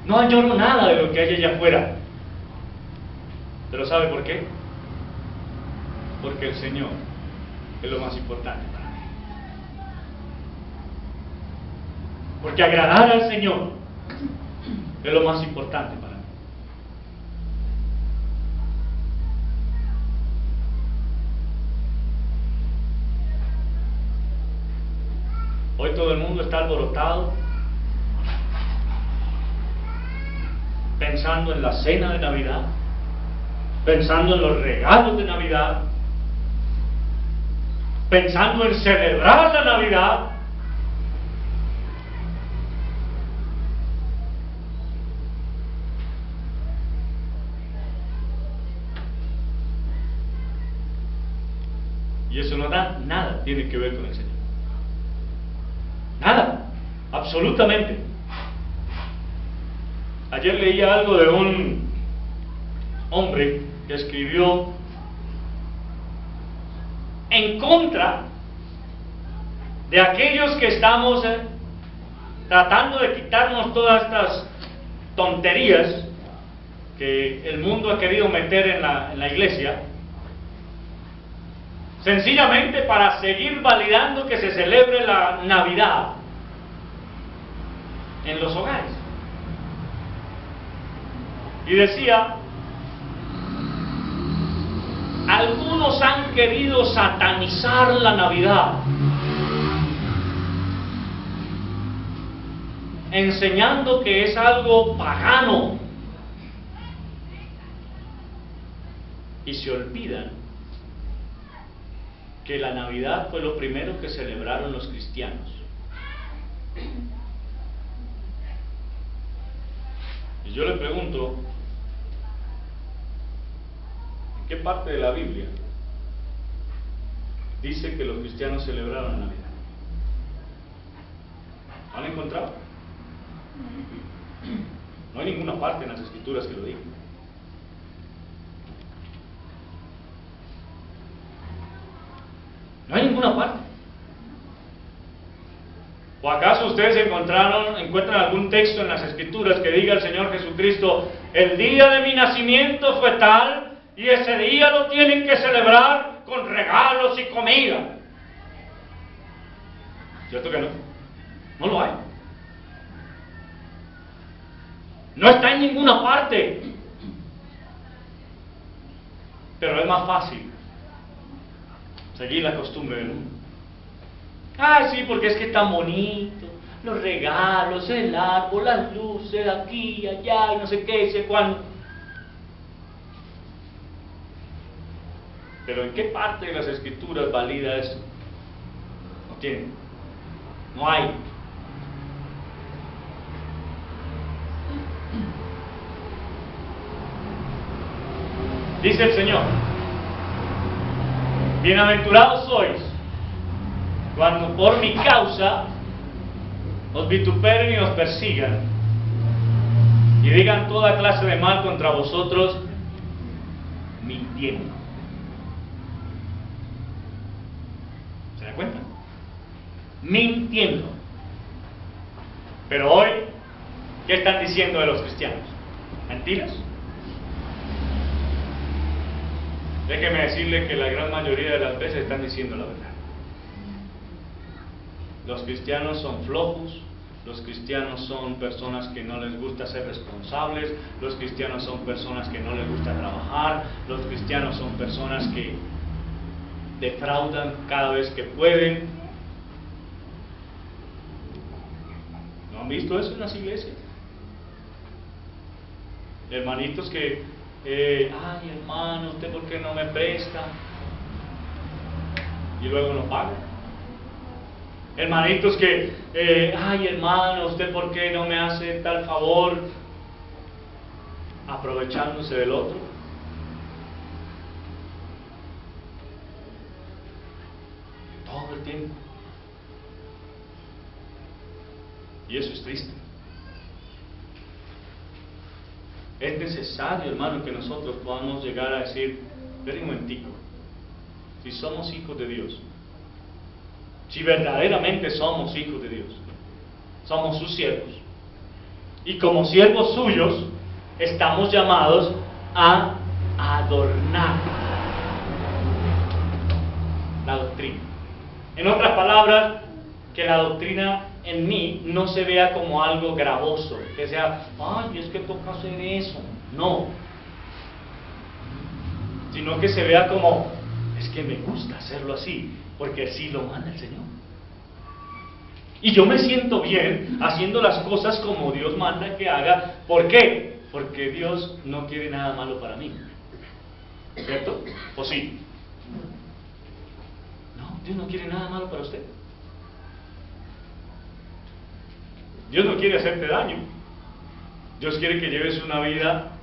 No añoro nada de lo que hay allá afuera. ¿Pero sabe por qué? Porque el Señor es lo más importante para mí. Porque agradar al Señor es lo más importante para mí. Hoy todo el mundo está alborotado pensando en la cena de Navidad, pensando en los regalos de Navidad, pensando en celebrar la Navidad. Y eso no da nada, tiene que ver con el Señor. Nada, absolutamente. Ayer leía algo de un hombre que escribió en contra de aquellos que estamos tratando de quitarnos todas estas tonterías que el mundo ha querido meter en la iglesia, sencillamente para seguir validando que se celebre la Navidad en los hogares. Y decía, algunos han querido satanizar la Navidad, enseñando que es algo pagano, y se olvidan que la Navidad fue lo primero que celebraron los cristianos. Y yo le pregunto, ¿en qué parte de la Biblia dice que los cristianos celebraron la Navidad? ¿Lo han encontrado? No hay ninguna parte en las Escrituras que lo diga. No hay ninguna parte. ¿O acaso ustedes encuentran algún texto en las Escrituras que diga el Señor Jesucristo, el día de mi nacimiento fue tal y ese día lo tienen que celebrar con regalos y comida? ¿Cierto que no? No lo hay. No está en ninguna parte. Pero es más fácil seguir la costumbre del mundo. Ah, sí, porque es que es tan bonito, los regalos, el árbol, las luces, aquí, allá, y no sé qué, y sé cuándo. Pero ¿en qué parte de las Escrituras valida eso? No tiene. No hay. Dice el Señor: bienaventurados sois cuando por mi causa os vituperen y os persigan y digan toda clase de mal contra vosotros, mintiendo. ¿Se dan cuenta? Mintiendo. Pero hoy, ¿qué están diciendo de los cristianos? ¿Mentiras? Déjeme decirle que la gran mayoría de las veces están diciendo la verdad. Los cristianos son flojos, los cristianos son personas que no les gusta ser responsables, los cristianos son personas que no les gusta trabajar, los cristianos son personas que defraudan cada vez que pueden. ¿No han visto eso en las iglesias? Hermanitos que, ay hermano, ¿usted por qué no me presta? Y luego no pagan. Hermanitos que, ay hermano, ¿usted por qué no me hace tal favor? Aprovechándose del otro. Todo el tiempo. Y eso es triste. Es necesario, hermano, que nosotros podamos llegar a decir, espera un momentico, si somos hijos de Dios, si verdaderamente somos hijos de Dios, somos sus siervos, y como siervos suyos estamos llamados a adornar la doctrina. En otras palabras, que la doctrina en mí no se vea como algo gravoso, que sea, ay, es que toca hacer eso. No, sino que se vea como, es que me gusta hacerlo así, porque así lo manda el Señor. Y yo me siento bien haciendo las cosas como Dios manda que haga. ¿Por qué? Porque Dios no quiere nada malo para mí. ¿Cierto? ¿O sí? No, Dios no quiere nada malo para usted. Dios no quiere hacerte daño. Dios quiere que lleves una vida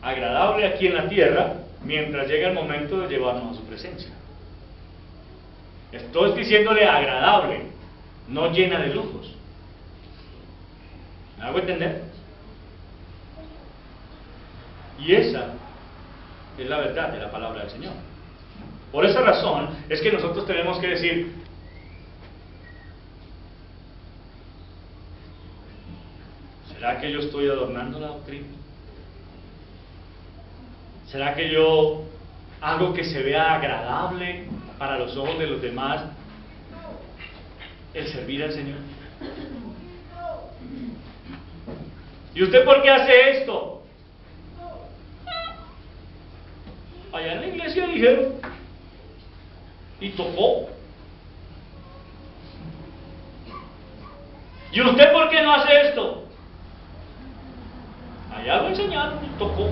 agradable aquí en la tierra mientras llega el momento de llevarnos a su presencia. Estoy diciéndole agradable, no llena de lujos. ¿Me hago entender? Y esa es la verdad de la palabra del Señor. Por esa razón es que nosotros tenemos que decir, ¿será que yo estoy adornando la doctrina? ¿Será que yo hago que se vea agradable para los ojos de los demás el servir al Señor? ¿Y usted por qué hace esto? Allá en la iglesia dijeron y tocó. ¿Y usted por qué no hace esto? Allá lo enseñaron y tocó.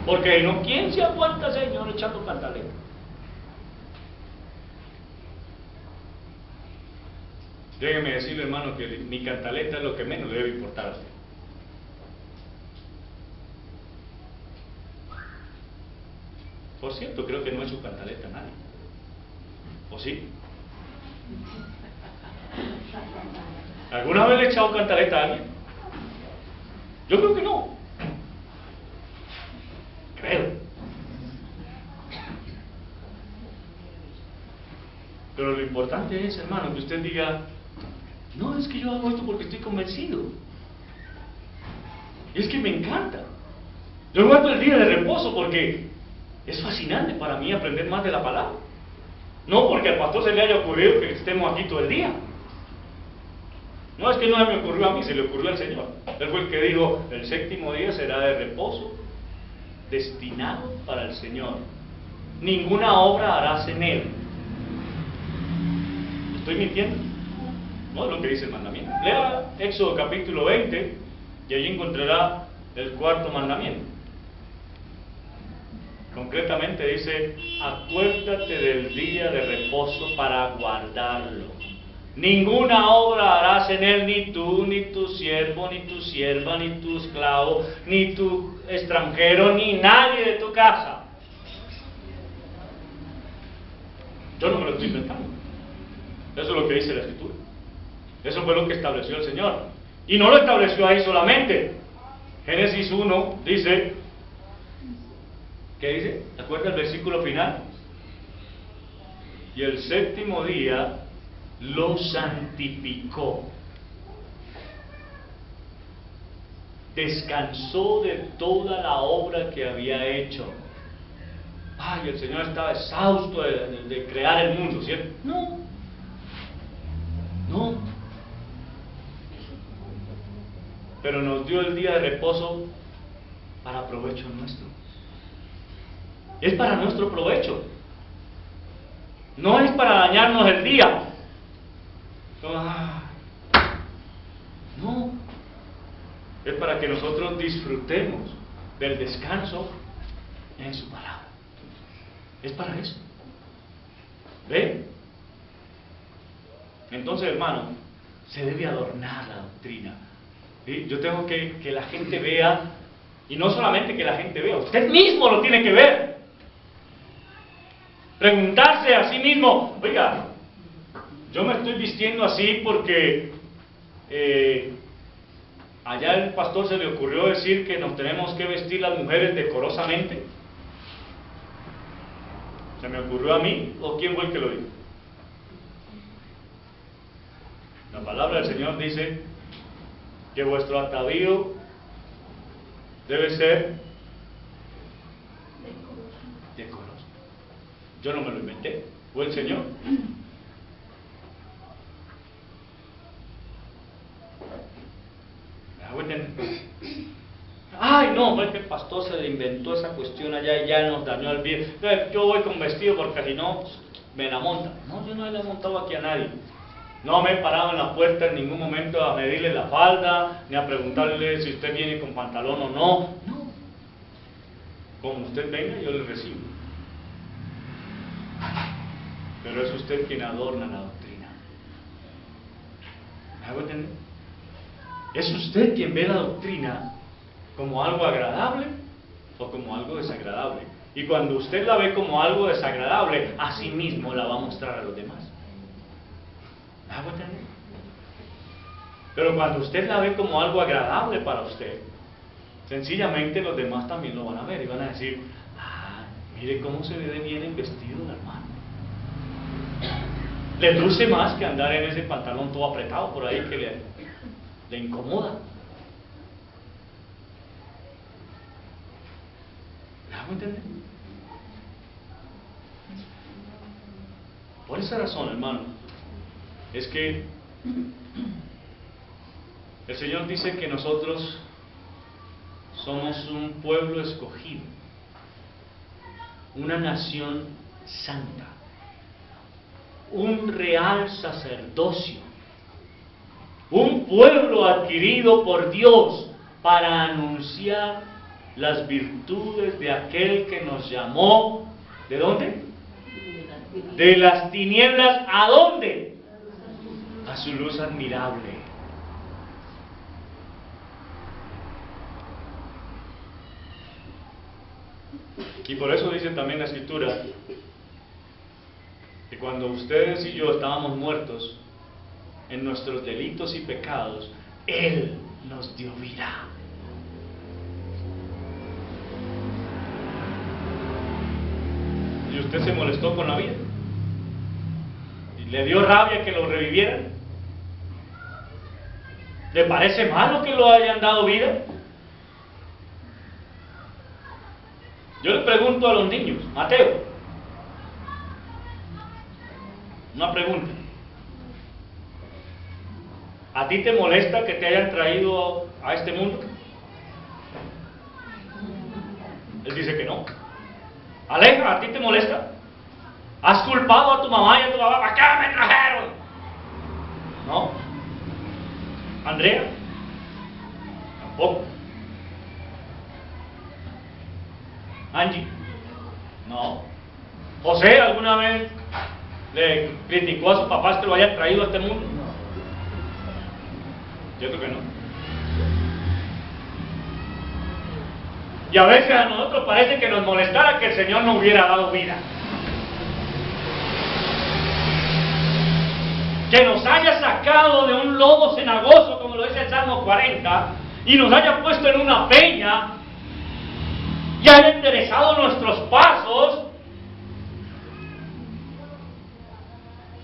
Porque no, ¿quién se aguanta, Señor, echando cantaleta? Déjeme decirle, hermano, que mi cantaleta es lo que menos le debe importar a usted. Por cierto, creo que no es su cantaleta a nadie. ¿O sí? ¿Alguna vez le he echado cantaleta a alguien? Yo creo que no. Creo. Pero lo importante es, hermano, que usted diga, no, es que yo hago esto porque estoy convencido. Es que me encanta. Yo guardo el día de reposo porque es fascinante para mí aprender más de la palabra. No porque al pastor se le haya ocurrido que estemos aquí todo el día. No, es que no me ocurrió a mí, se le ocurrió al Señor. Él fue el que dijo, el séptimo día será de reposo, destinado para el Señor. Ninguna obra harás en él. ¿Estoy mintiendo? No es lo que dice el mandamiento. Lea Éxodo capítulo 20 y allí encontrará el cuarto mandamiento. ¿Con qué concretamente dice, acuérdate del día de reposo para guardarlo. Ninguna obra harás en él, ni tú, ni tu siervo, ni tu sierva, ni tu esclavo, ni tu extranjero, ni nadie de tu casa. Yo no me lo estoy inventando. Eso es lo que dice la Escritura. Eso fue lo que estableció el Señor. Y no lo estableció ahí solamente. Génesis 1 dice, ¿qué dice? ¿Te acuerdas el versículo final? Y el séptimo día lo santificó. Descansó de toda la obra que había hecho. Ay, el Señor estaba exhausto de crear el mundo, ¿cierto? No. Pero nos dio el día de reposo para provecho nuestro. Es para nuestro provecho. No es para dañarnos el día. No. Es para que nosotros disfrutemos del descanso en su palabra. Es para eso. ¿Ve? Entonces, hermano, se debe adornar la doctrina. ¿Sí? Yo tengo que la gente vea, y no solamente que la gente vea, usted mismo lo tiene que ver. Preguntarse a sí mismo, oiga, yo me estoy vistiendo así porque allá el pastor se le ocurrió decir que nos tenemos que vestir las mujeres decorosamente. ¿Se me ocurrió a mí o quién fue el que lo dijo? La palabra del Señor dice que vuestro atavío debe ser decoroso. Yo no me lo inventé, fue el Señor. Ay, no, es que el pastor se le inventó esa cuestión allá y ya nos dañó el bien. Yo voy con vestido porque si no, me la montan. No, yo no le he montado aquí a nadie. No me he parado en la puerta en ningún momento a medirle la falda, ni a preguntarle si usted viene con pantalón o no. No. Como usted venga, yo le recibo. Pero es usted quien adorna la doctrina. ¿Me hago entender? Es usted quien ve la doctrina como algo agradable o como algo desagradable. Y cuando usted la ve como algo desagradable, a sí mismo la va a mostrar a los demás. ¿Me hago entender? Pero cuando usted la ve como algo agradable para usted, sencillamente los demás también lo van a ver y van a decir, mire cómo se ve de bien el vestido del hermano. Le luce más que andar en ese pantalón todo apretado por ahí que le incomoda. ¿Me hago entender? Por esa razón, hermano, es que el Señor dice que nosotros somos un pueblo escogido, una nación santa, un real sacerdocio, un pueblo adquirido por Dios para anunciar las virtudes de aquel que nos llamó, ¿de dónde? De las tinieblas, ¿a dónde? A su luz admirable. Y por eso dice también la Escritura que cuando ustedes y yo estábamos muertos en nuestros delitos y pecados, Él nos dio vida. ¿Y usted se molestó con la vida? ¿Y le dio rabia que lo revivieran? ¿Le parece malo que lo hayan dado vida? Yo le pregunto a los niños, Mateo, una pregunta. ¿A ti te molesta que te hayan traído a este mundo? Él dice que no. Aleja, ¿a ti te molesta? ¿Has culpado a tu mamá y a tu papá? ¿Para qué me trajeron? ¿No? ¿Andrea? Tampoco. Angie, No. ¿José alguna vez le criticó a sus papás que lo hayan traído a este mundo? ¿Cierto que no? Y a veces a nosotros parece que nos molestara que el Señor no hubiera dado vida. Que nos haya sacado de un lodo cenagoso, como lo dice el Salmo 40, y nos haya puesto en una peña, y haya enderezado nuestros pasos,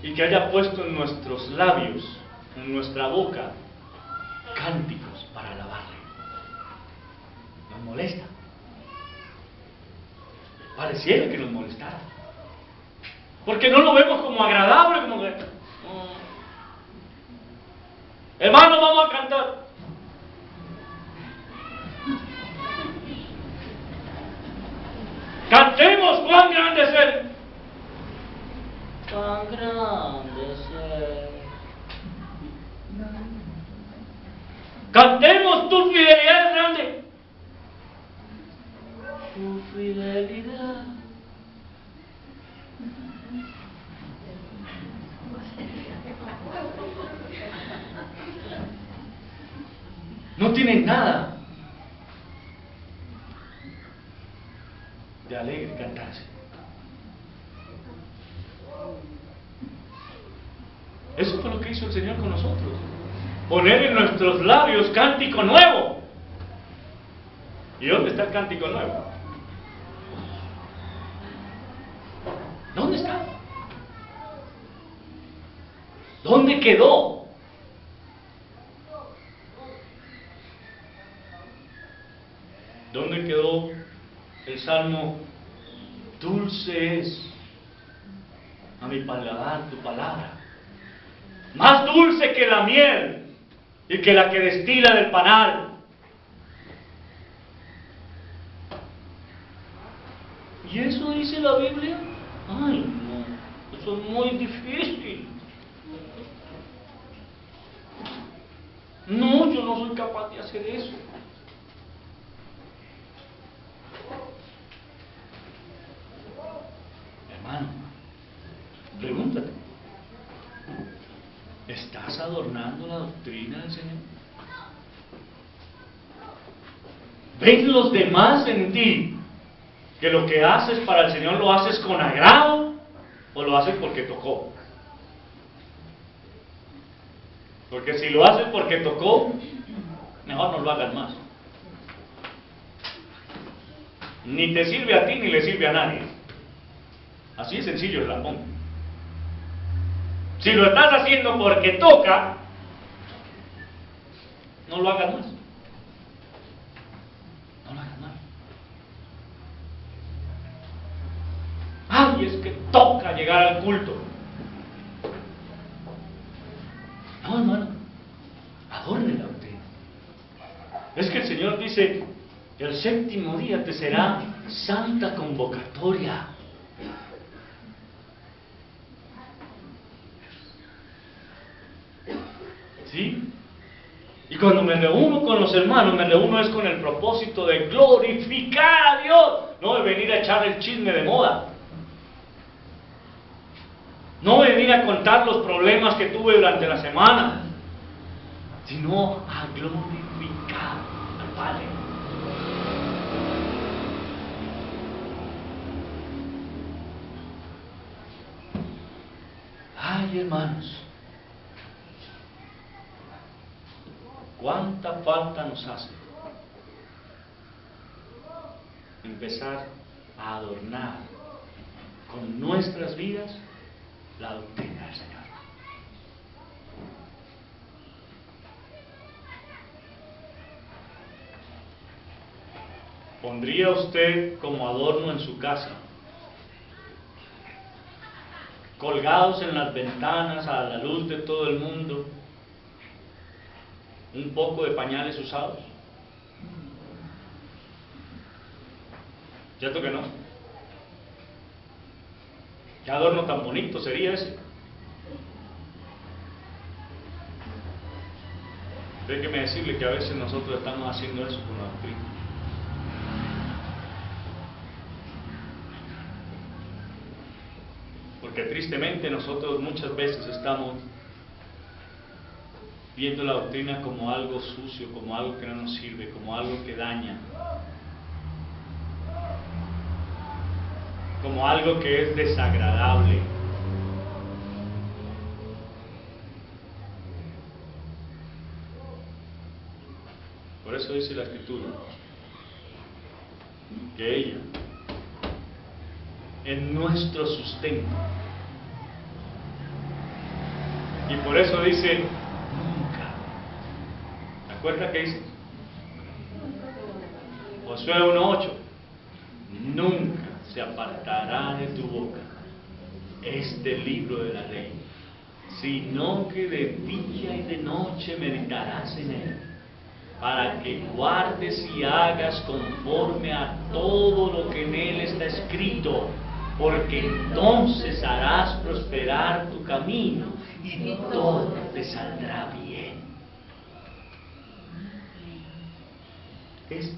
y que haya puesto en nuestros labios, en nuestra boca, cánticos para alabarle. Nos molesta. Pareciera que nos molestara. Porque no lo vemos como agradable, como que... Hermano, vamos a cantar. Cantemos cuán grande es Él. Cuán grande es Él. Cantemos tu fidelidad es grande. Tu fidelidad. No tienen nada de alegre cantarse. Eso fue lo que hizo el Señor con nosotros. Poner en nuestros labios cántico nuevo. ¿Y dónde está el cántico nuevo? ¿Dónde está? ¿Dónde quedó? ¿Dónde quedó el salmo? Dulce es a mi paladar tu palabra, más dulce que la miel y que la que destila del panal. ¿Y eso dice la Biblia? Ay, no, eso es muy difícil. No, yo no soy capaz de hacer eso. Hermano, pregúntate, ¿estás adornando la doctrina del Señor? ¿Ven los demás en ti que lo que haces para el Señor lo haces con agrado o lo haces porque tocó? Porque si lo haces porque tocó, mejor no lo hagas más. Ni te sirve a ti ni le sirve a nadie. Así de sencillo es la pongo. Si lo estás haciendo porque toca, no lo hagas más. No lo hagas más. Ay, es que toca llegar al culto. No, hermano, adorne la doctrina. Es que el Señor dice, el séptimo día te será santa convocatoria. ¿Sí? Y cuando me reúno con los hermanos, me reúno es con el propósito de glorificar a Dios, no de venir a echar el chisme de moda, no venir a contar los problemas que tuve durante la semana, sino a glorificar al Padre. Ay, hermanos, ¿cuánta falta nos hace empezar a adornar con nuestras vidas la doctrina del Señor? ¿Pondría usted como adorno en su casa, colgados en las ventanas a la luz de todo el mundo, un poco de pañales usados? ¿Cierto que no? ¿Qué adorno tan bonito sería ese? Déjeme decirle que a veces nosotros estamos haciendo eso con la doctrina. Porque tristemente nosotros muchas veces estamos viendo la doctrina como algo sucio, como algo que no nos sirve, como algo que daña, como algo que es desagradable. Por eso dice la Escritura que ella es nuestro sustento. Y por eso dice nunca. ¿Te acuerdas que dice? Josué 1:8. Nunca se apartará de tu boca este libro de la ley, sino que de día y de noche meditarás en él, para que guardes y hagas conforme a todo lo que en él está escrito, porque entonces harás prosperar tu camino y todo te saldrá bien. Este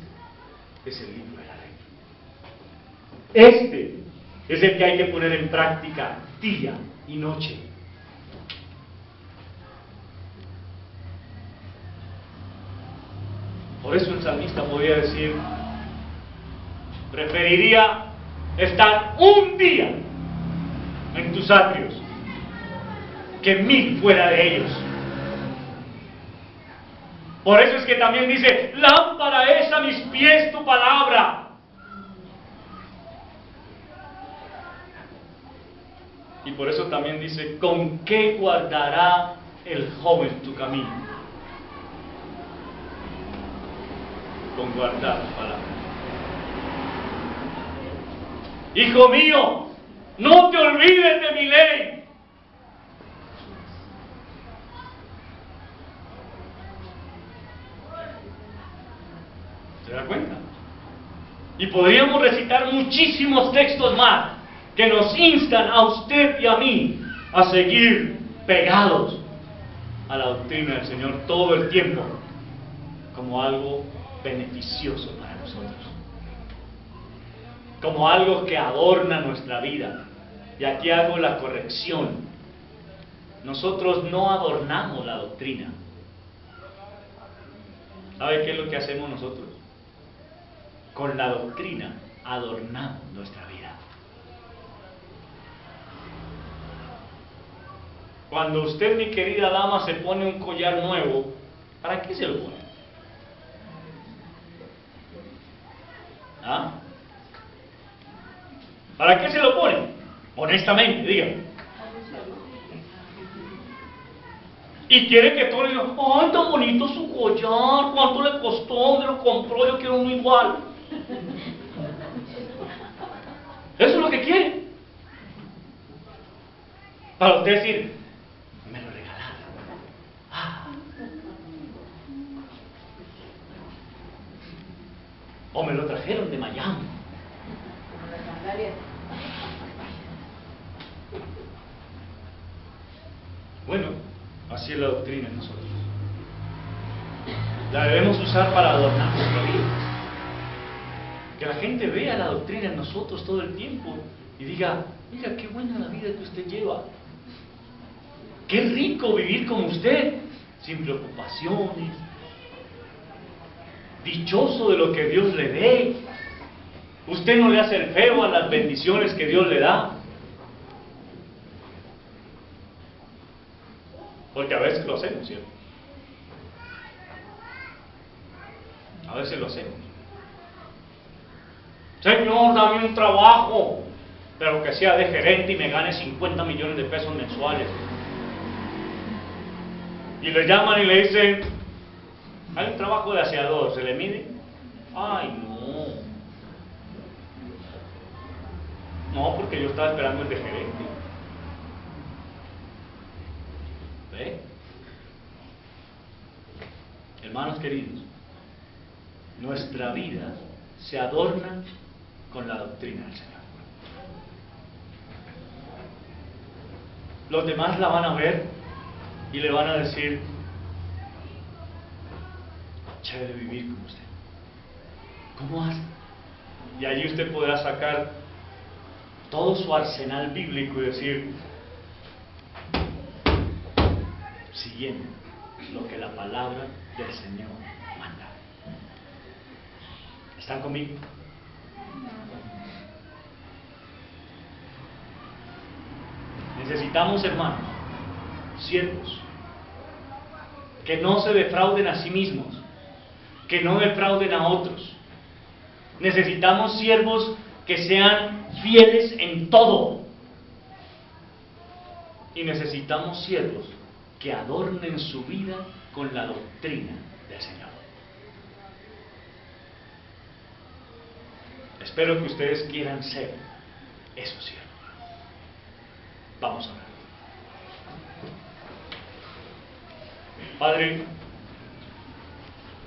es el libro de la ley. Este es el que hay que poner en práctica día y noche. Por eso el salmista podía decir, preferiría estar un día en tus atrios que 1000 fuera de ellos. Por eso es que también dice, lámpara es a mis pies tu palabra. Y por eso también dice, ¿con qué guardará el joven tu camino? Con guardar tu palabra. Hijo mío, no te olvides de mi ley. ¿Se da cuenta? Y podríamos recitar muchísimos textos más que nos instan a usted y a mí a seguir pegados a la doctrina del Señor todo el tiempo como algo beneficioso para nosotros, como algo que adorna nuestra vida. Y aquí hago la corrección: nosotros no adornamos la doctrina. ¿Sabe qué es lo que hacemos nosotros? Con la doctrina adornamos nuestra vida. Cuando usted, mi querida dama, se pone un collar nuevo, ¿para qué se lo pone? ¿Ah? ¿Para qué se lo pone? Honestamente, dígame. Y quiere que todos digan, ¡ay, tan bonito su collar! ¿Cuánto le costó? ¿Dónde lo compró? Yo quiero uno igual. Eso es lo que quiere. Para usted decir, me lo regalaron. Ah. O me lo trajeron de Miami. Bueno, así es la doctrina en nosotros. La debemos usar para adornar nuestra vida. Que la gente vea la doctrina en nosotros todo el tiempo y diga, mira qué buena la vida que usted lleva. Qué rico vivir como usted, sin preocupaciones. Dichoso de lo que Dios le dé. Usted no le hace el feo a las bendiciones que Dios le da. Porque a veces lo hacemos, ¿cierto? A veces lo hacemos. Señor, dame un trabajo, pero que sea de gerente y me gane 50 millones de pesos mensuales. Y le llaman y le dicen, hay un trabajo de aseador, ¿se le mide? Ay, no. No, porque yo estaba esperando el de gerente. ¿Ve? Hermanos queridos, nuestra vida se adorna con la doctrina del Señor. Los demás la van a ver y le van a decir, chévere vivir como usted. ¿Cómo hace? Y allí usted podrá sacar todo su arsenal bíblico y decir, siguiendo lo que la palabra del Señor manda. ¿Están conmigo? Necesitamos, hermanos, siervos que no se defrauden a sí mismos, que no defrauden a otros. Necesitamos siervos que sean fieles en todo. Y necesitamos siervos que adornen su vida con la doctrina del Señor. Espero que ustedes quieran ser esos siervos. Vamos a orar. Padre,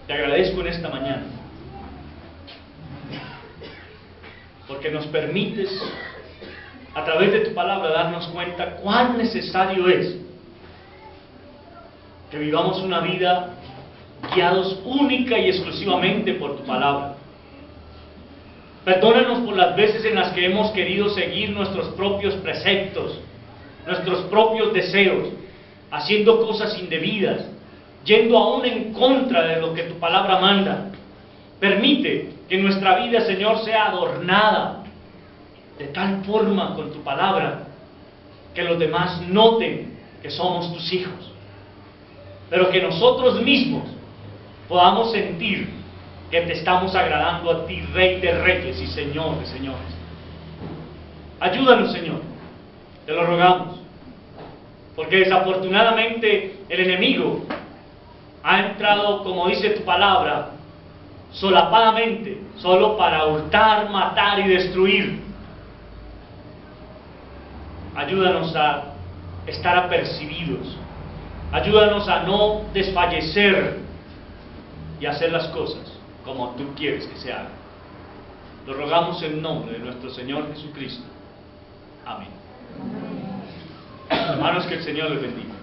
te agradezco en esta mañana porque nos permites a través de tu palabra darnos cuenta cuán necesario es que vivamos una vida guiados única y exclusivamente por tu palabra. Perdónanos por las veces en las que hemos querido seguir nuestros propios preceptos, nuestros propios deseos, haciendo cosas indebidas, yendo aún en contra de lo que tu palabra manda. Permite que nuestra vida, Señor, sea adornada de tal forma con tu palabra que los demás noten que somos tus hijos, pero que nosotros mismos podamos sentir que te estamos agradando a ti, Rey de Reyes y Señor de Señores. Ayúdanos, Señor, te lo rogamos, porque desafortunadamente el enemigo ha entrado, como dice tu palabra, solapadamente, solo para hurtar, matar y destruir. Ayúdanos a estar apercibidos, ayúdanos a no desfallecer y hacer las cosas como tú quieres que se hagan. Lo rogamos en nombre de nuestro Señor Jesucristo. Amén. Hermanos, que el Señor les bendiga.